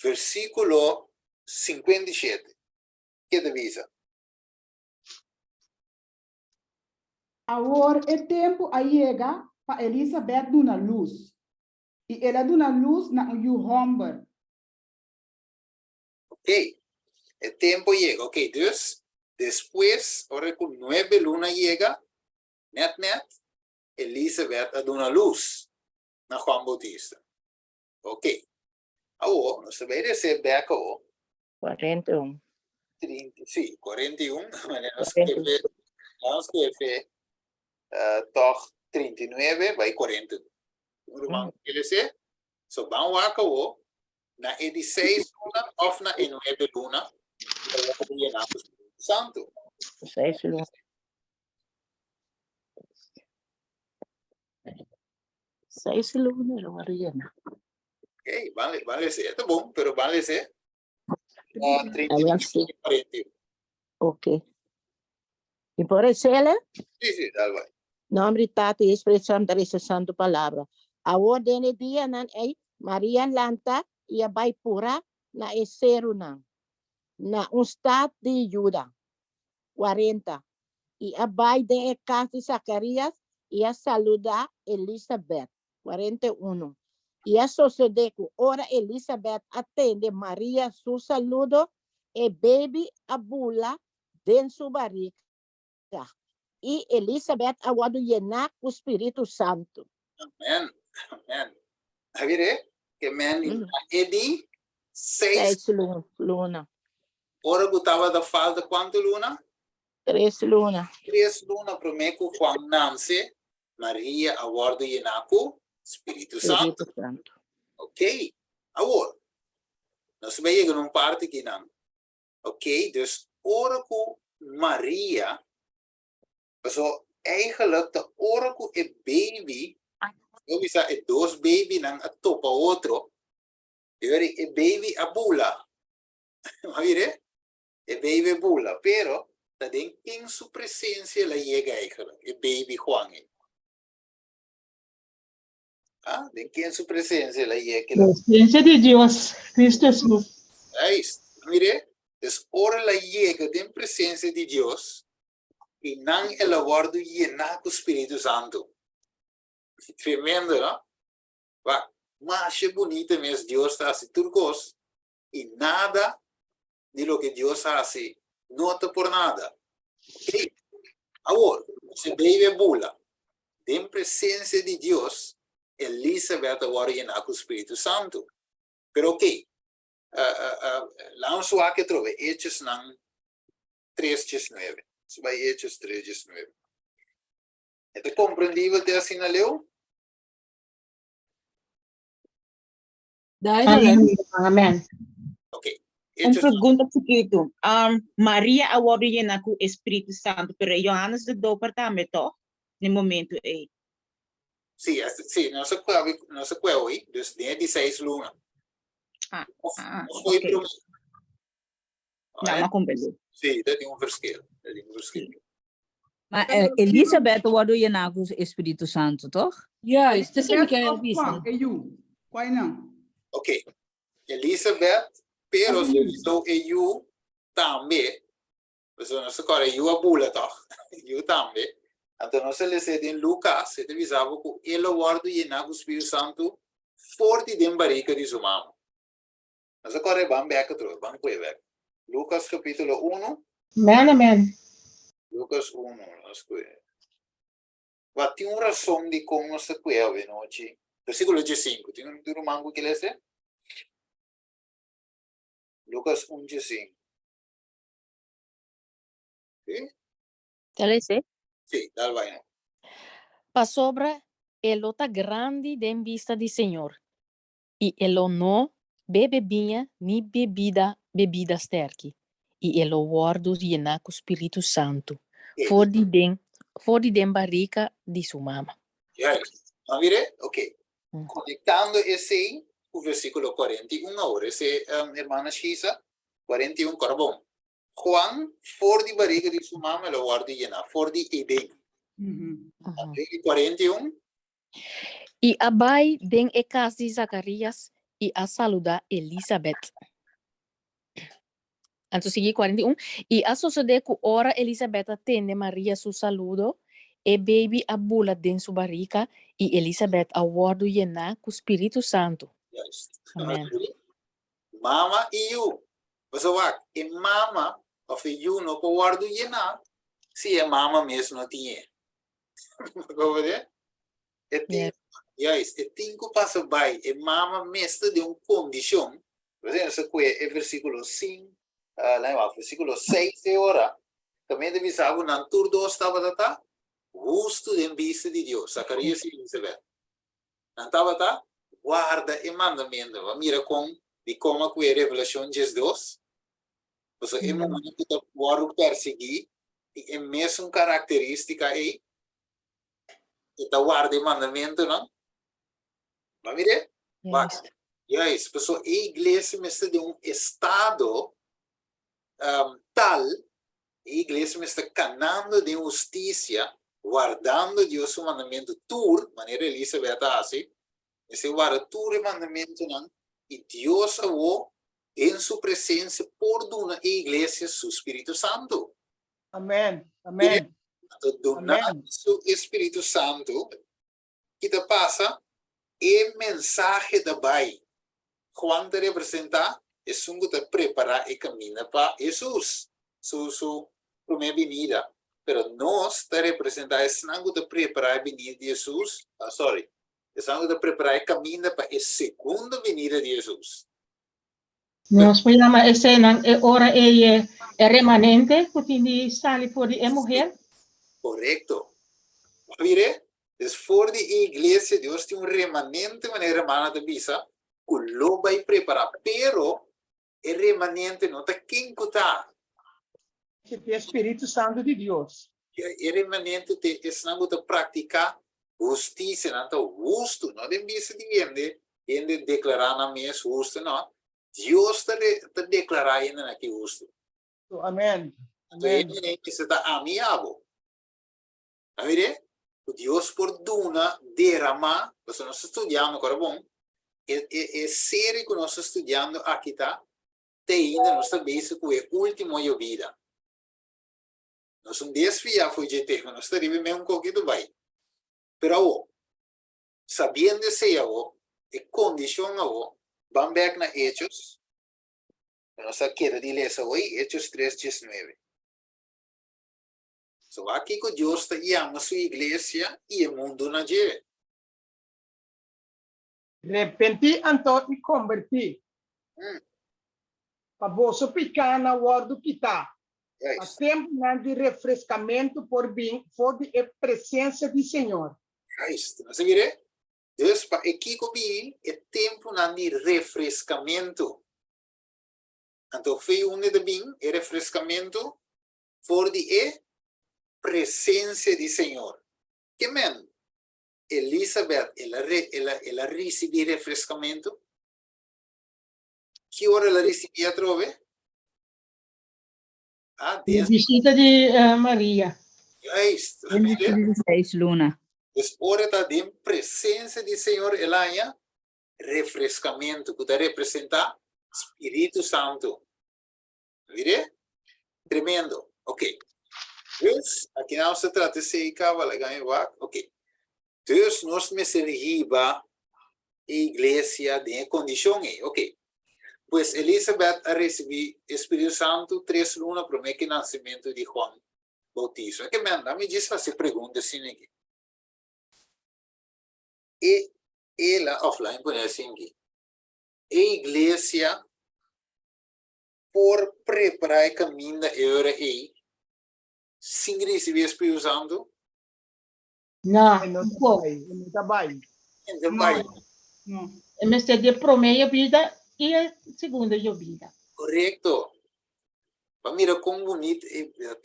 A: versículo 57. ¿Qué te dice?
E: Agora é tempo a chega para Elizabeth dar luz. E ela dá luz na homem.
A: Ok, el tiempo llega. Ok, dus después, ahora con 9 luna llega, net, Elizabeth a una luz na Juan Bautista. Ok, ahora, no se ve ese beca o
J: 41.
A: 30, sí, 41, maar dan
J: 41.
A: schrijven toch 39 bij 40. Hoe jullie zeggen? Zo, dan waken we na 16 luna of na 9 luna. Dan je naar het Santo.
J: 6 luna. 6 luna lo Mariana.
A: Ok, vale ser, tá bom, pero vale ser 30
J: Avanti.
A: 40.
J: Ok. E por isso ela,
A: Sí, dale, vai.
J: nome de Tati e Espírito Santo, da essa santa palavra. A ordem de dia nan é Maria Lanta e a Bai Pura na Esero nan. Na estado de Judá. 40. E a Bai de casa de Zacarias e a saluda Elizabeth. 41. E a sucede que ora Elizabeth atende Maria su saludo e baby a bula dentro su barriga. E Elizabeth aguardo llenar o Espírito Santo.
A: Amen. Amen. A ver, que man, Eddie, 6
J: 6 luna.
A: ora botava da falta quanto luna?
J: 3 luna.
A: 3 luna, prometo Juan Nancy, Maria, aguardo Yenaco, Espírito Santo.
J: Espírito Santo.
A: Ok, agora, nós vamos chegar numa parte aqui, não. Ok, dus ora com Maria, so eigenlijk de ora com e baby, eu bisa e dois baby nang ato pa outro, e baby a bula. Mavire? E baby bula, pero também em sua presença ela chega eigenlijk, e baby Juan. Ah, de que en su presencia la llega.
H: La ciencia de Dios, Cristo Jesús.
A: Ahí está, mire, es hora la llega de presencia de Dios y nan el aguardo llena con Espíritu Santo. Tremendo, ¿no? Va, más bonito es Dios hace turcos y nada de lo que Dios hace nota por nada. Okay. Ahora, se bebe bula de presencia de Dios. Elizabeth agora llena con Espíritu Santo. Pero ok, lá só que trove, Hechos não 3:9. Isso vai Hechos 3:9. É compreendível até assim, leu?
H: Amén.
A: Ok.
K: Uma
A: Hechos
K: pergunta chiquito. Maria agora llena com o Espírito Santo, pero Johannes de Doper também, toh? No momento aí.
A: Sim, não se quer hoje, dus 16 luna. Não foi
K: ok.
A: promesso.
K: Não, mas compreendo.
A: Sim, dat é verschil.
D: Maar Elisabeth wordt je na com o Espírito Santo, toch?
C: Juist, dat
E: Elizabeth
C: zie ik
E: of
C: heel
E: Juan, eu. Qual não?
A: Ok. Elizabeth, pero so eu também. Então, não se quer eu a bula, toch? Eu também. Então, nós lemos em Lucas, se avisava que ele guarda e na o Espírito Santo forte de embarica de sua mão. Nós agora vamos ver que trouxe, vamos ver. Lucas capítulo 1.
H: Amén.
A: Lucas 1, nós ver. Mas tem uma razão de como nós se cuida, noite. Versículo 15. Tem um mango que lê? Lucas 1:5. Okay?
J: Talese?
A: Sim, dá vai não.
J: Pa sobra elota grande den vista di Senhor. E elo no bebe binha ni bebida sterki. E elo guardo llena com Espírito Santo. For di den barrica di sua mama.
A: Yes. Vamos ver? Ok. Conectando esse o versículo 41 agora, se irmã Shisa, 41 carbon. Juan, for di barriga di sua mama, lo guarda llena, for di Eden. 41.
J: E abai den e casa de Zacarias
L: y a saludar Elizabeth. Antes sigue 41. Y a suceder que ora Elizabeth atende María su saludo, e baby a bula den su barriga, y Elizabeth a guardo llena con Espíritu Santo.
A: Yes.
L: Amen.
A: Mama e you. Mas wak, e mama of you no po guardo yena, se a mama mesmo não tinha. Como é? Yes, e cinco passa by, e mama mesmo de condição. Por exemplo, essa coisa é versículo 5, versículo 6 de ora. Também deve saber na tur 2 estava data, justo de vista de Deus, Zacarias e Elizabeth. Não estava tá, guarda e mandamento. Mira com de como é a revelação de Deus. Então, é momento que tu guarda perseguir, e é mesmo característica aí, que tu guarda e mandamento, não? Mas mire, yes, pessoal, a igreja está de estado tal, a igreja está canando de justiça, guardando Deus o mandamento tur, maneira Elizabeth assim, esse guarda tur o mandamento não, e Deus avô em sua presença por donar a igreja su Espírito Santo.
G: Amém. Amém.
A: Então, donar su Espírito Santo, que te passa e mensagem da Bai. Quando representa, é sungo te preparar e caminha para Jesus, sua primeira vinda. Pero nós te representa, é sungo te preparar a vinda de Jesus, é sungo te preparar e caminha para a segunda vinda de Jesus.
H: Nós podemos escena ora é remanente, que tem sali por a mulher.
A: Correcto. Mire, después de iglesia, Dios tiene un remanente maneira mana de visa, que lo va a preparar, pero el remanente no está quem está.
G: Que tem Espírito Santo de Deus.
A: El remanente te ensinando a praticar justiça, não está justo, não tem visa de vende declarar na minha justo, não. Deus está declarar ainda que justo.
G: Amém.
A: Amém. Então, você está amiável. Mire, Deus por duna derramar, porque nós estudamos agora bom, é série que nós estudando aqui tá, ainda nós sabemos que é a última vida. Nós um desfiar foi de ter, nós estaremos mesmo com o que vai. Pero sabendo se eu, é condição eu, vamos ver na Hechos, nós queremos de ler hoje, Hechos 3:19. So, aqui que Deus está chamando a sua igreja e o mundo na gente.
G: Repenti anto e converti. Para você ficar na hora que está. A tempo de refrescamento por a presença do Senhor.
A: Isso, não sei Deus para aqui que é tempo de refrescamento. Então, foi de bem é refrescamento por de presença do Senhor. Que men? Elizabeth, ela recebeu refrescamento. Que hora ela recebia trove?
H: Visita de Maria.
A: É isso.
D: 16 Luna.
A: Então, hora da presença do Senhor, ela é refrescamento, que representa Espírito Santo. Vire? Tremendo. Ok. Dus, aqui não se trata de ser ok. Dus, nós me servimos a igreja de condição, ok. Pois Elizabeth recebeu Espírito Santo 3 lunas para o nascimento de Juan Bautista. Que me diz essa pergunta assim aqui. E ela, offline, põe assim aqui. A igreja, por preparar o caminho da hora aí, sem receber o Espírito Santo?
H: Não,
G: Não vai.
H: É mestre de primeira vida e a segunda vida.
A: Correto. Mas mira como bonito,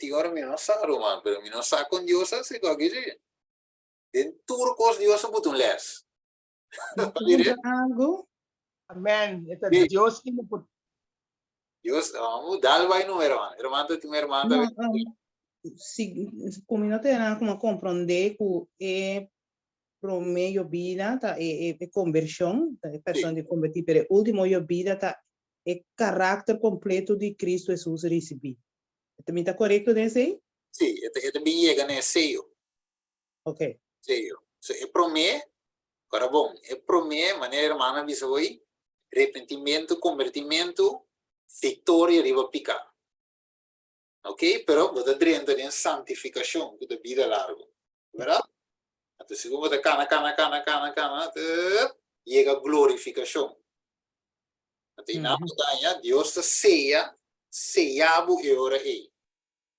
A: agora me não sabe, Romano, mas me não sabe com Deus assim, com aquilo. Em turcos, Deus é muito les.
G: Amém. Então, Deus que
A: Deus, dal vai no hermano. Hermano, tu hermano.
M: Si combinate na como compreender que é pro meio vida tá é conversão, tá pessoa de convertir, pero último eu vida tá é caráter completo de Cristo Jesus receber. Também tá correto nesse aí?
A: Sim, é também chega nesse seio.
M: Ok.
A: Seio. So, é pro me, agora bom, é pro me, maneira irmã avisa hoje, arrependimento, convertimento, vitória riba picar. Ok? Pero você dentro de santificação, da vida largo. Verdade? Então, se você cana, chega a glorificação. Então, na montanha, Deus seiabo e ora aí.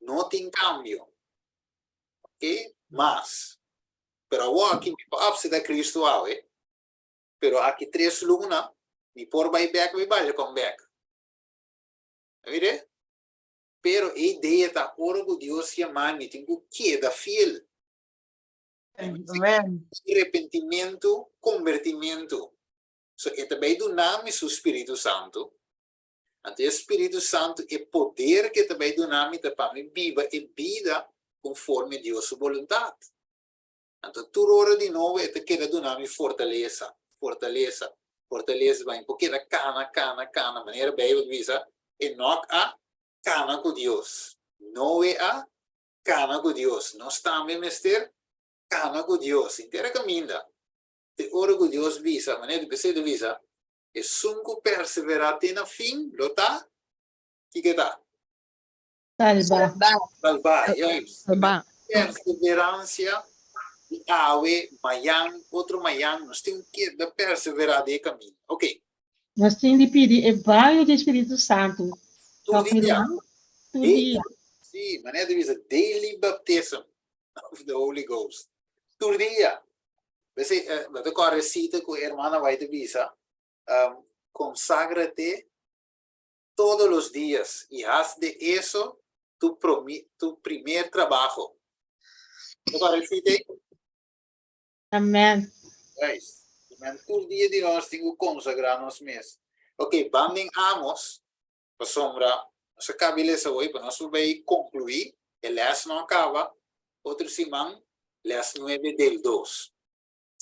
A: Não tem cambio. Ok? Mas, pero aqui, me da Cristo, pero aqui 3 luna, me por vai back, me vai come back. Vede? Pero a ideia da orgo Deus chamar me tem que da fiel.
I: Amen.
A: Arrependimento, convertimento. So, é também do nome do Espírito Santo. Então, o Espírito Santo é poder que também do nome da família viva e vida conforme Deus sua vontade. Então, tu ora de novo é que do nome fortaleza, vai porque da cana, maneira bem visa e não a cana com Deus. Não é a cana com Deus. Não está me mester cana com Deus. Inteira caminha. De ora com Deus visa, maneira de pensar de visa, é sunco perseverar até na fim, lo tá? Que tá? Salvar. Perseverança, awe, mayang, outro mayang, nós temos que perseverar de caminho. Ok.
H: Nós temos de pedir é banho do Espírito Santo.
A: Todo dia.
H: Todo dia.
A: Sim, maneira de visa, daily baptism of the Holy Ghost. Todo dia. Você com a recita que a irmã vai te visa, consagra-te todos os dias e haz de isso tu primeiro trabalho. Com a recita?
H: Amém.
A: Guys, todo dia de nós temos que consagrar nos mesmos. Ok, banding amos, para sombra, nossa cabeça hoje, para nós vai concluir, e les não acaba, outro semana, les 9 del 2.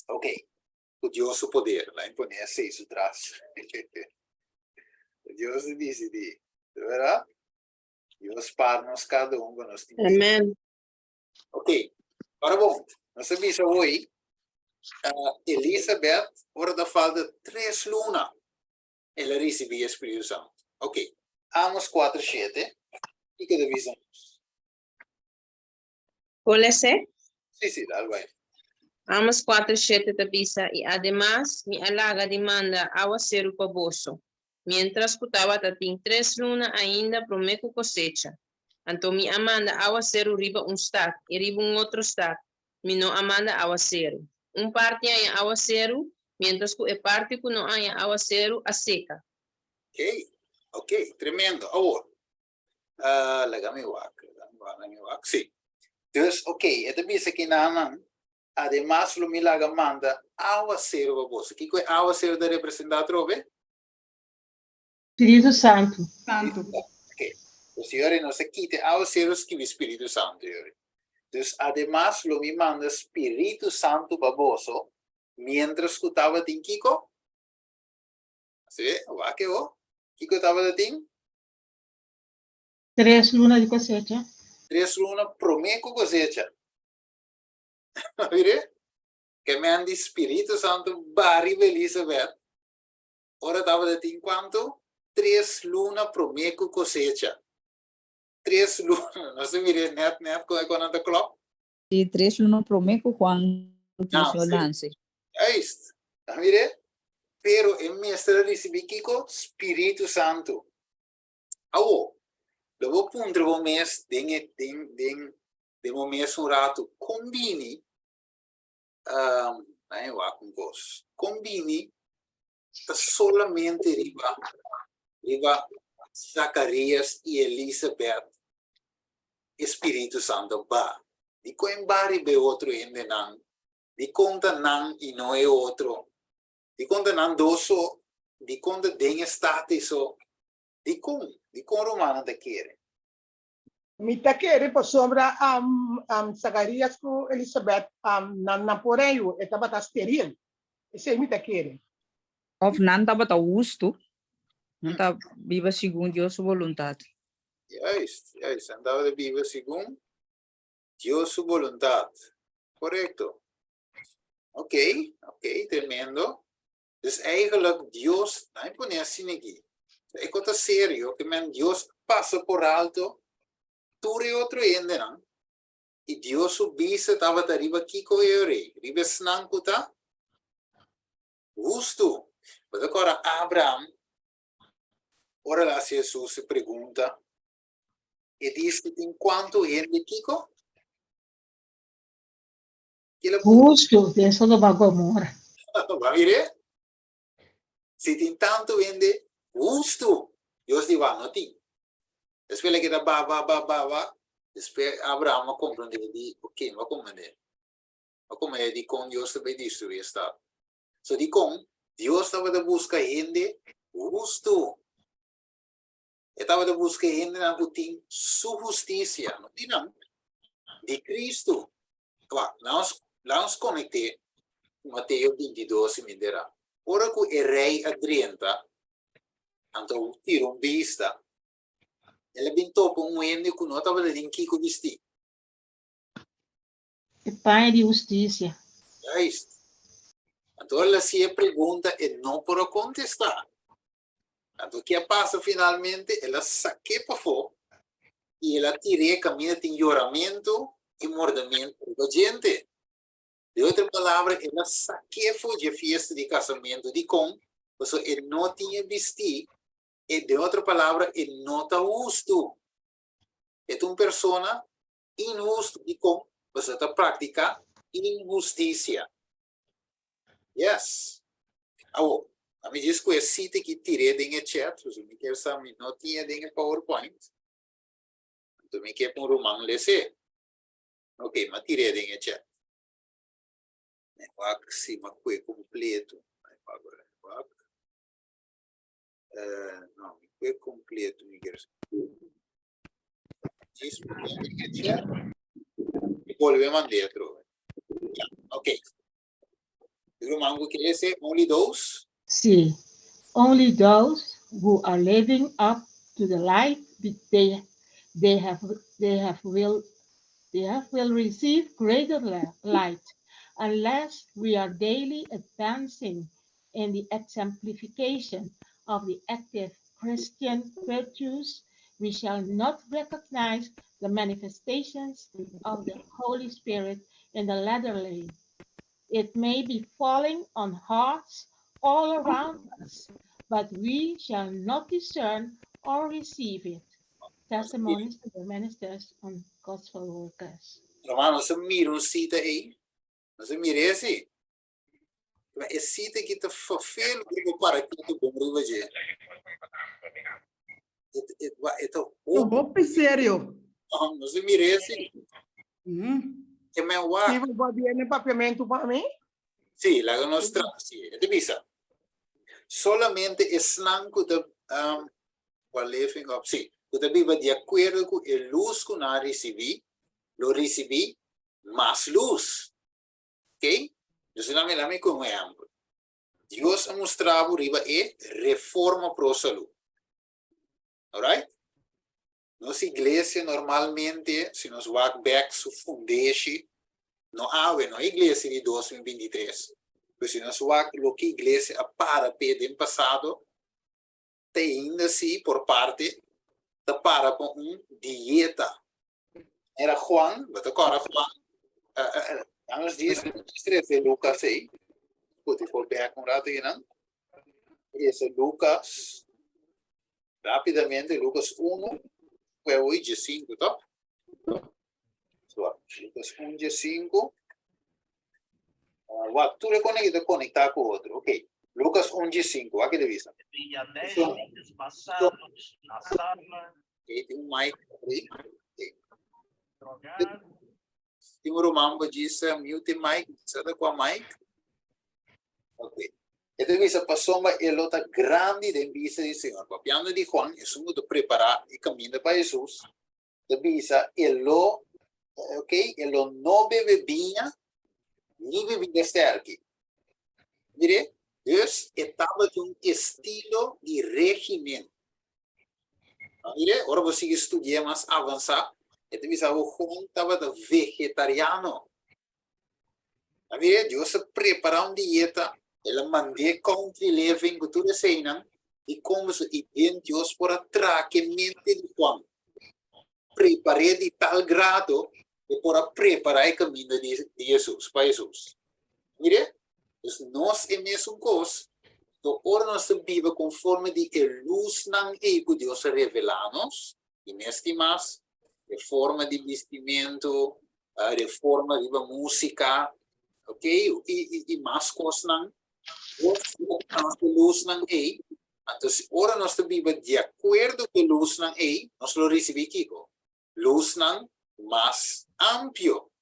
A: Ok, o Deus o poder, lá em Poner 6 atrás. Deus decide, verdade? Deus para nós cada um, para nós.
B: Amém.
A: Ok, agora bom, nós sabemos hoje, Elizabeth, ora da falta 3 luna, ela recebeu o Espírito Santo. Ok, Amos 4:7, e que divisamos?
B: ¿Cuál es ese?
A: Sí, dale, vai.
B: Amos 4:7 te dice, y además mi halaga demanda aguacero paboso. Mientras escutaba tatín 3 lunas ainda prometo cosecha. Anto mi amanda aguacero riba un stat y riba un otro stat. Mi no amanda aguacero. Un parte hay aguacero, mientras que el parte que no hay aguacero a seca.
A: Ok, tremendo. Agora, lagami wak. Sí. Dus, ok, ito bisa kinaman, además lo milaga manda aguacero baboso. Que é aguacero da representar trove?
H: Espírito Santo.
A: Ok. O Senhor não se quite aguaceros que o Espírito Santo. Dus, además lo me manda Espírito Santo baboso, mientras escutava tin Kiko. ¿Sí? ¿Va que vos? Kiko estaba de tin?
H: 3 lunas de cosecha.
A: 3 lunas prometo cosecha. Mire? Que me andi Espírito Santo bari Elizabeth. Ora estava de tin quanto? 3 lunas prometo cosecha. 3 lunas. Não se mire net quando the clock.
D: E 3 lunas prometo quando
A: Não,
D: lance.
A: É isso. Mire? Pero el mestre recibe Kiko Espírito Santo. Awo. Logo puntre o mês de o mês um rato combine aí o com gos. Combine solamente riba Zacarias e Elizabeth Espírito Santo ba. Di ko embari be outro ende nan. Di conta nan e não é outro. Di conta nan doso, di conta den estate so, di con romano da chiere.
G: Mita querer por sombra Zacarias com Elizabeth na poreio estava tá steril. Esse é mita querer.
D: Of não estava tão justo. Não estava viva segundo Deus sua vontade.
A: Juist. Andava de viver segundo Deus sua vontade. Correto. Ok, tremendo. Dus eigenlijk Deus, não põe assim aqui. É coisa sério, que Deus passa por alto, tudo e outro ainda, não? E Deus subisse, estava arriba aqui com eu, riba senang kuta. Justo. Mas agora Abraham, ora lá se Jesus se pergunta, e diz que tem quanto gente aqui com?
H: Justo, isso do bagomora.
A: Vai ver? Se tem tanto gente, justo. Deus diz, não tem. Depois ele queda ba. Depois Abraham compreende de, ok, não compreende. Não compreende de com Deus também destruir está. So de com Deus estava de buscar gente, justo. Estava de buscar gente na tem sua justiça, não tem não. De Cristo. Claro, nós conectamos Mateus 22 me dirá. Ora que o rei Adrianta, então tira vista, ele pintou para ende que não estava de Kiko vestir.
H: E pai de justiça.
A: É isso. Então ela se pergunta e não pode contestar. Então o que passa finalmente, ela saque para fora e ela tira caminho de choramento e mordimento da gente. De outra palavra, ela saque foi de festa de casamento de com, porque ele não tinha vestido, e de outra palavra, ele não está justo. É uma pessoa injusta de com, você está praticando injustiça. Yes. A me diz que é cita que tirei de chat, se me quer saber, não tinha de PowerPoint. Então, me quer um romano lese. Ok, mas tirei de chat. Se ma qui completo, no, qui è completo, volvemos dentro. Ok. Romango que esse only those?
H: See, only those who are living up to the light they will receive greater light. Unless we are daily advancing in the exemplification of the active Christian virtues, we shall not recognize the manifestations of the Holy Spirit in the latter day. It may be falling on hearts all around us, but we shall not discern or receive it. Testimonies to the ministers and gospel workers.
A: Romano, se mira un sita aí. Mas eu mirei assim. Mas esse sítio que está feio, eu para aqui do bom riba de.
E: Eu vou para sério.
A: Mas eu mirei assim. Que me wa.
G: Se vai vir papiamento para mim?
A: Sim, lá no nostra, sim, é de visa. Solamente es nanco de living up, sim. Eu viva de acordo com a luz que eu recebi, lo recebi mais luz. Ok? Então, lá me como exemplo. Deus mostrava riba e reforma pro saúde. Alright? Nossa igreja normalmente, se nós walk back to foundation, não há uma igreja de 2023. Mas se nós walk lo que a igreja para do passado, tem ainda assim por parte da para com dieta. Era Juan, mas agora Juan, Nós diz que Lucas aí, pode for back um rato aí, não? Esse Lucas, rapidamente, Lucas 1, foi 8 de 5, tá? Lucas 1 de 5. Tu reconecta conectar com o outro, ok. Lucas 1 de 5, aqui de vista. Tem um mic aí. Tem um romano que diz mute mic, sabe qual mic? Ok. Então, isso passou uma elota grande de vista do Senhor. Papiando de Juan, isso muito preparar e caminho para Jesus. Bisa elo, ok, elo no bebe vinha, ni bebida sterk. Dire? Dus etapa de um estilo de regimento. Dire? Ora você estudia mais avançar, então bisa o estava de vegetariano. Dire? Deus prepara dieta, ela mande country living, cultura cena, e como se e Deus por atraque mente de quando preparei de tal grado e por preparar o caminho de Jesus, para Jesus. Mire, então nós é mesmo coisa, então ora nós vivemos conforme de luz não é que Deus revela-nos, e neste mais, de forma de vestimento, de forma de música, ok? E mais coisas não, a luz não é, então ora nós vivemos de acordo com a luz não é, nós lo recebemos aqui, luz não mais amplo.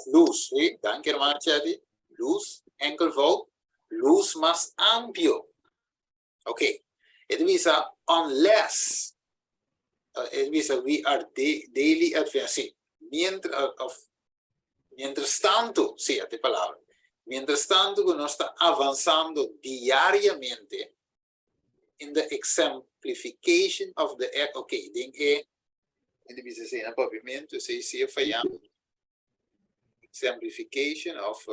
A: Luz, danke hermano Chadi. Luz, enkelvoud, luz mais amplo. Ok. Het is unless, we are daily advancing. Mientras tanto, sí, a palabra. Mientras tanto, que nós está avançando diariamente in the exemplification of the act. Ok, denk ele diz assim, na pavimento, se falhando. Exemplification of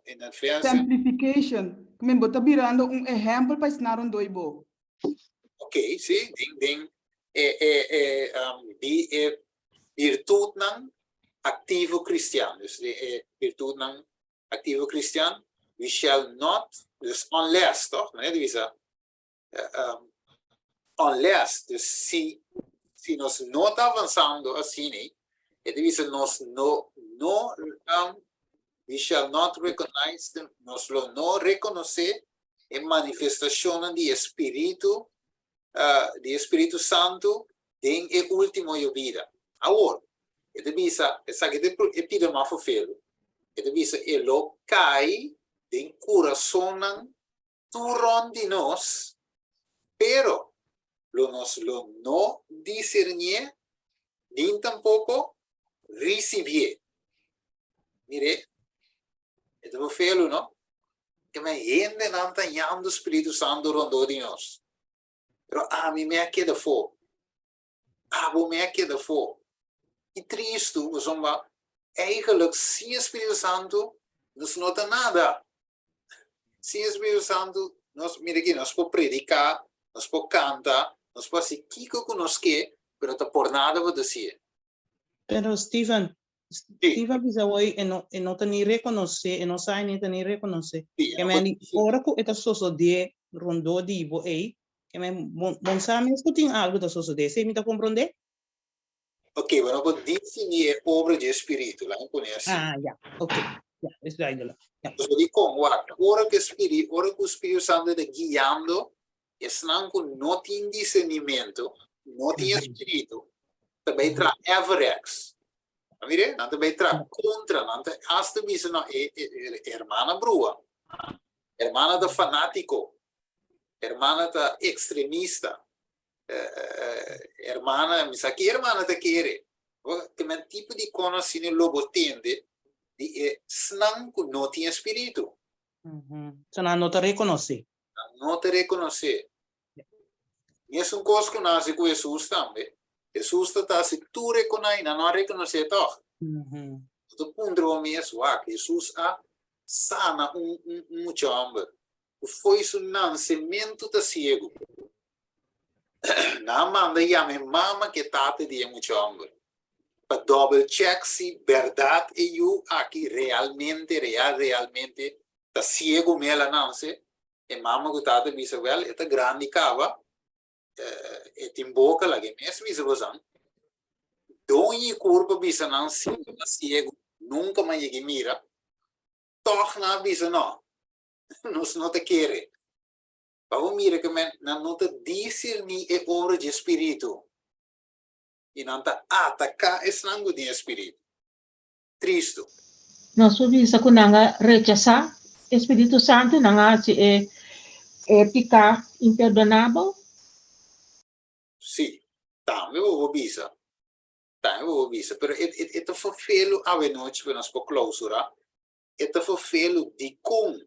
A: in advance.
E: Simplification. Kami bota birando exemplo para ensinar doibo.
A: Ok, sim, virtude ng activo cristiano. Virtude ng activo cristiano. We shall not, unless, toch? Unless, se nós não está avançando assim, we shall not recognize them, nós não reconhecer a manifestação de Espírito Santo em a última vida. Agora, essa que é pida mais fofelo, ele cai em coração turon de nós, pero nós não discernir, nem tampouco recibir. Mire, é do felo, não? Que me gente não está llamando o Espírito Santo rondou de nós. Pero mim me queda fo. Vou me queda fo. E triste, nós vamos eigenlijk sem Espírito Santo, nós não tem nada. Sem Espírito Santo, nós mire que nós podemos predicar, nós podemos cantar, nós podemos se kiko conosco, pero tá por nada vou dizer.
M: Pero Steven bisa hoy e não tem reconhecer, e não sai nem tem reconhecer. Que me ora que eta soso de rondo di bo que me bon sabe que tem algo da soso de, você me tá compreender?
A: Ok, bueno, vou definir obra de espírito, lá em conhece.
M: Já, ok, já, isso aí lá.
A: Eu digo como, ora que o Espírito Santo está guiando, não não tem discernimento, não tem espírito, também traz Everex. Mire, não também traz contra, não tem hasta bisa não hermana brua, hermana da fanático, hermana da extremista, hermana, misa que hermana da querer, que men tipo de conhecimento lobo tende de não tem espírito.
M: Você não te reconhece.
A: Não te reconhecer. Mesmo coisa que nasce com Jesus também. Jesus está se tu reconhece, não reconhecer toch. Do ponto de vista que Jesus sana muito homem. Foi o nascimento da cego. Na manda e a minha mama que tá de muito homem. Para double check se verdade é eu aqui realmente tá cego mela não se. E mama que tá de bisawel é grande cava. E timboca lá que mesmo isso você doni curva bisa não se cego nunca mais que mira toch na bisa não não te quer para mira que não te discernir é obra de espírito e não te atacar esse sangue de espírito Cristo
H: nós visa que nanga rechazar Espírito Santo nanga se é pecado imperdonável.
A: Também vou bisa. Também vou bisa. Pero ito foi felo a noite para nós por clausura. Ito foi felo de com.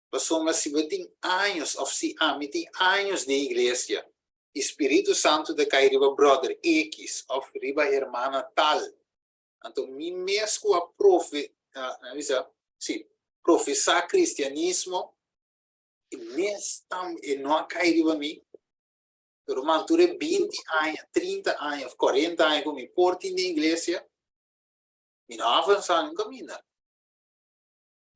A: Passou se tem anos, ou se tem anos de igreja. Espírito Santo de cairiba brother X, of riba hermana tal. Então, me mesmo a professar cristianismo, e mesmo não cairiba me, pero manture 20 anos, 30 anos, 40 anos, como me porte na igreja, me não avançar no caminho.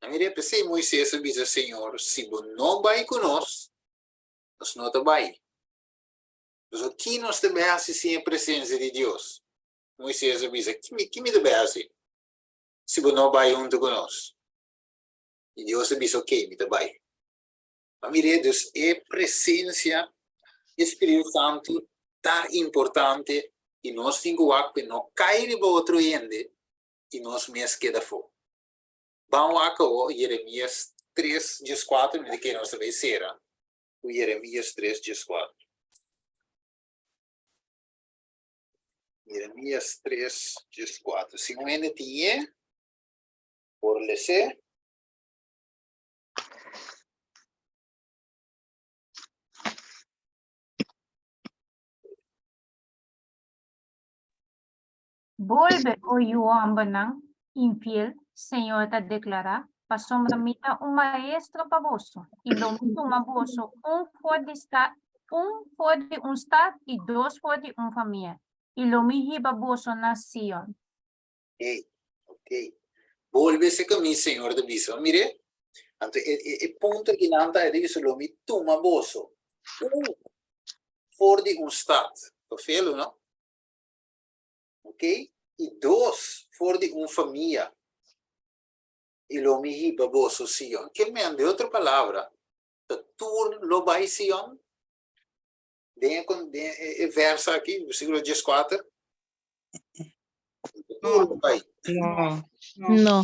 A: A minha pensei, Moisés disse, Senhor, se você não vai conosco, nós não te vai. Mas aqui nós também assistimos a presença de Deus. Moisés disse, que me deve assim? Se você não vai junto conosco. E Deus disse, ok, me vai. A minha Deus, é presença do Espírito Santo tão importante e nós temos que não cair para outro ende e nós mesmos queda fora. Vamos a Jeremias 3, 4, me que nós vai ser. O Jeremias 3, 4. Jeremias 3, 4. Se um ende tinha, por ler.
I: Vuelve, oh Yuamba ng infiel, Senhor te declara, pasomramita maestro pavoso, ilomito maboso, for de stad e dos for de família, ilomihi baboso na Sion.
A: Ok. Vuelve-se caminho, Senhor de Bispo. Mire, o ponto que não está é de ilomito maboso, for de stad. Tô felo, não? Ok? E dois, for de família. Ilomihi baboso Sion. Que me ande outra palavra. Tu lo vai Sion. Tem verso aqui, versículo 14. Tu lo vai.
L: No.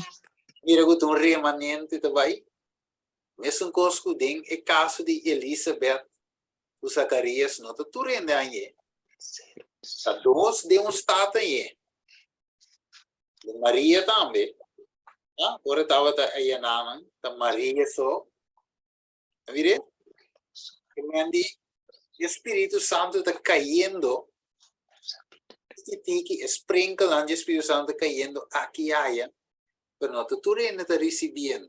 A: Mira que tem remanente também. Mesmo coisa tem o caso de Elizabeth, o Zacarias, não tu rende aí. A dois de estado aí. Maria também. Agora estava aí a nome, Maria só. Vire? O Espírito Santo está caindo. Que esprincando o Espírito Santo está caindo aqui aí. Pero não tu rende está recebendo.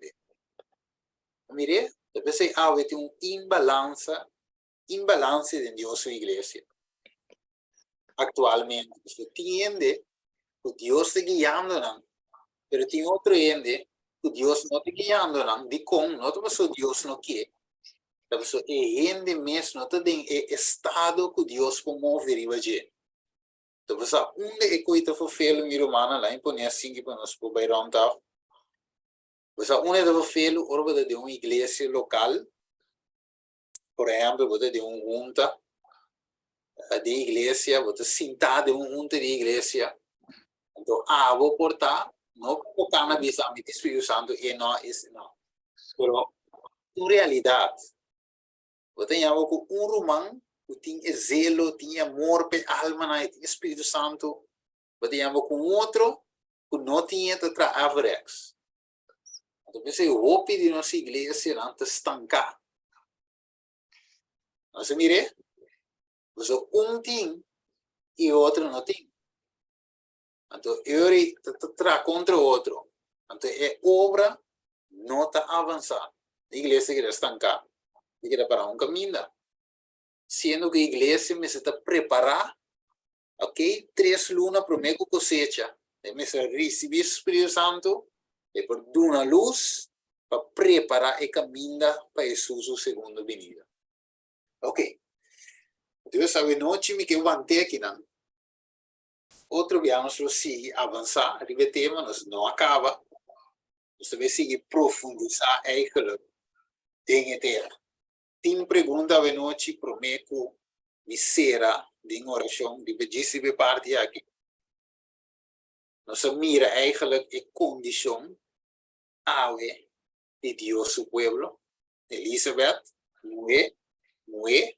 A: Mire, deve ser tem imbalance dentro de sua igreja. Atualmente, você entende que Deus está guiando, pero tem outro ende que Deus não está guiando, de como, não é Deus não quer. Então, é ende mesmo, não tem estado que Deus promove riba de. Então, onde é coisa for feio, minha irmã, lá em põe assim que para nós por bairro tal. Onde é feio, orba de uma igreja local, por exemplo, você de junta de igreja, você sentado em junta de igreja. Então, vou portar, não colocar na visão do Espírito Santo e não. Pero, em realidade, você tem algo com romano, que tem zelo, tem amor pela alma, tem Espírito Santo. Você tem algo com outro, que não tem avrex. Então, eu vou pedir nossa igreja não te estancar. Você mire, você tem e outro não tem. Então, eu estou contra o outro. Então, obra não está avançando. A igreja quer estancar. E quer para caminho. Sendo que a igreja me está preparar, ok? 3 lunas para a cosecha. Me está receber o Espírito Santo e por dar uma luz para preparar o caminho para Jesus, o segundo venida. Ok. Então, sabe, noite me que eu mantei aqui, não? Outro viamos lo sigue avançar, ripetemos, mas não acaba. Nós também sigue profundizar aquilo tem eterno. Tem pergunta a noite prometo misera de oração de bedíssima parte aqui. Nós mira eigenlijk a condição ave de Deus su pueblo, Elizabeth, Noé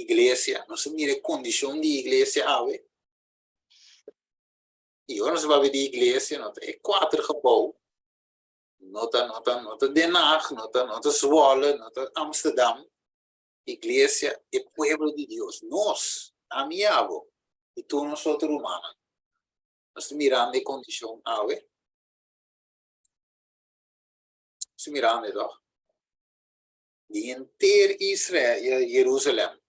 A: iglesia, no se mire condición de iglesia ave. E hoor, ze hebben die iglesia, no te 4 gebouw. Nota Den Haag, nota Zwolle, nota Amsterdam. Iglesia, el pueblo de Dios, nos, amiabo, y tú nosotros humanos. Nos mirando de condición ave. Se mirando toch? Die entero Israel y Jerusalén.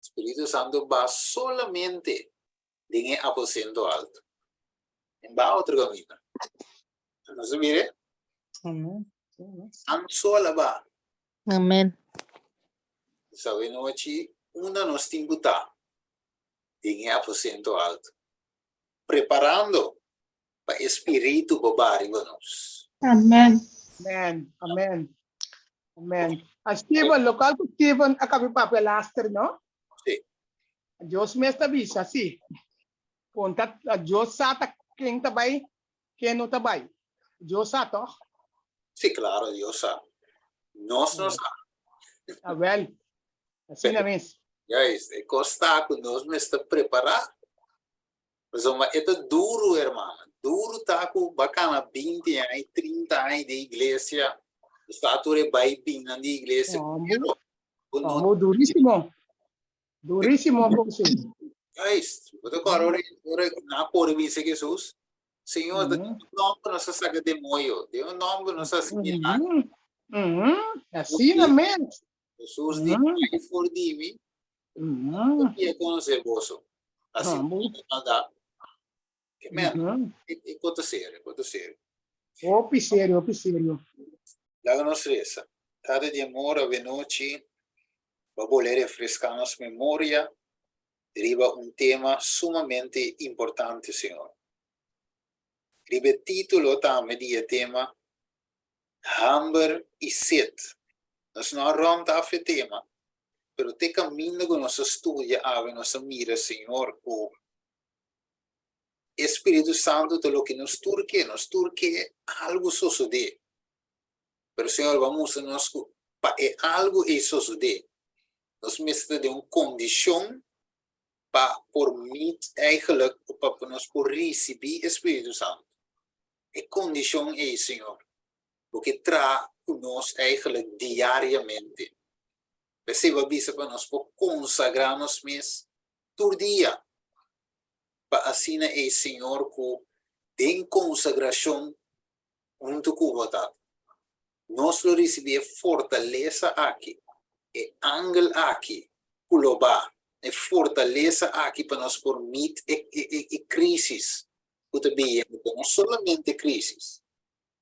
A: Espíritu Santo va solamente en el aposento alto. En va otro camino. No se mire. Tan sola va.
L: Amén.
A: Sabe noche, una nos timbuta en el aposento alto. Preparando para espíritu babaribanos.
H: Amen.
G: Amen. Amen. Amen. Steven, local ko Steven, akabi papelaster, no?
A: Sí.
G: Diyos me estabisa, sí. Punta, Diyos sa king tabay, keno tabay. Diyos sa to.
A: Sí, claro, Dios sabe. Nos sabe.
G: Well, así na mis.
A: Guys, el costa que nos me está preparado. Mas é duro, irmão. Duro tá com bacana 20 anos, 30 anos de igreja. Está tudo bem na igreja.
G: Durísimo. Durísimo, você.
A: Guys, agora na por dizer Jesus, Senhor, Deus não nos saca de moio. Deus não nos saca de nada.
G: Assim na mente.
A: Jesus disse, for de mim. Eu conhecer você. Assim, nada. E quanto sério.
G: Opi sério.
A: La nostra tarde de amor a noite, va voler refrescar nossa memória, deriva tema sumamente importante, Senhor. Deriva título também de tema, hambre e sede. Nós não arrumamos a tema, pero te caminho com nossa estudia, ave nossa mira, Senhor, o Espírito Santo de lo que nos turque algo sucede. Pero Senhor, vamos a nos algo eso sucede. Nos mete de uma condição para por mim eigenlijk para nós por receber Espírito Santo. A condição é, Senhor, porque traz nós eigenlijk diariamente. Receba bisa para nós por consagrar nos mês todo dia. Para assim é, Senhor, que tem consagração junto com o vontade. Nós recebemos fortaleza aqui, e ángel aqui, culoba, e fortaleza aqui para nós permitir e crises, não somente crises,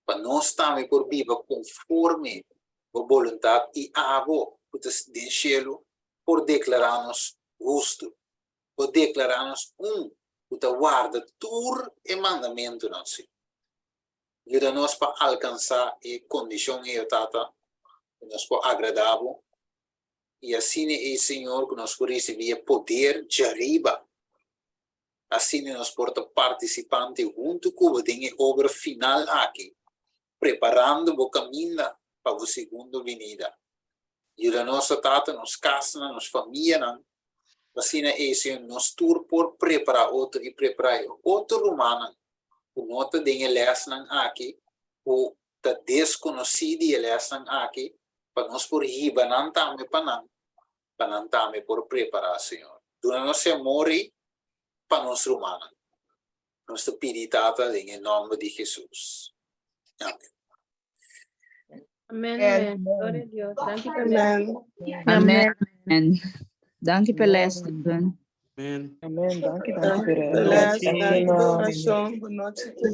A: para nós também por viver conforme a vontade e a avó do cielo, por declarar-nos justo, por declarar-nos que guarda tudo e mandamento nosso. Ajuda-nos para alcançar a condição e o tata que nos for agradável. E assim é, Senhor, que nós por receber poder de arriba. Assim nós porta participante junto com a obra final aqui, preparando o caminho para a segunda venida. Ajuda-nos, tata, nos casa, nos família. Assim é, Senhor, nós tur por preparar outro e preparar outro humano. O nota de eleição aqui, o da desconhecido eleição aqui, para nós por ribanan também para por preparar, Senhor. Durante nosso amor para nós humanos. Nós te pedimos em nome de Jesus.
B: Amén. Gloria a Dios. Thank you for
D: Amen. Dank je wel, Steven.
N: Amén. Dank je. Dank je.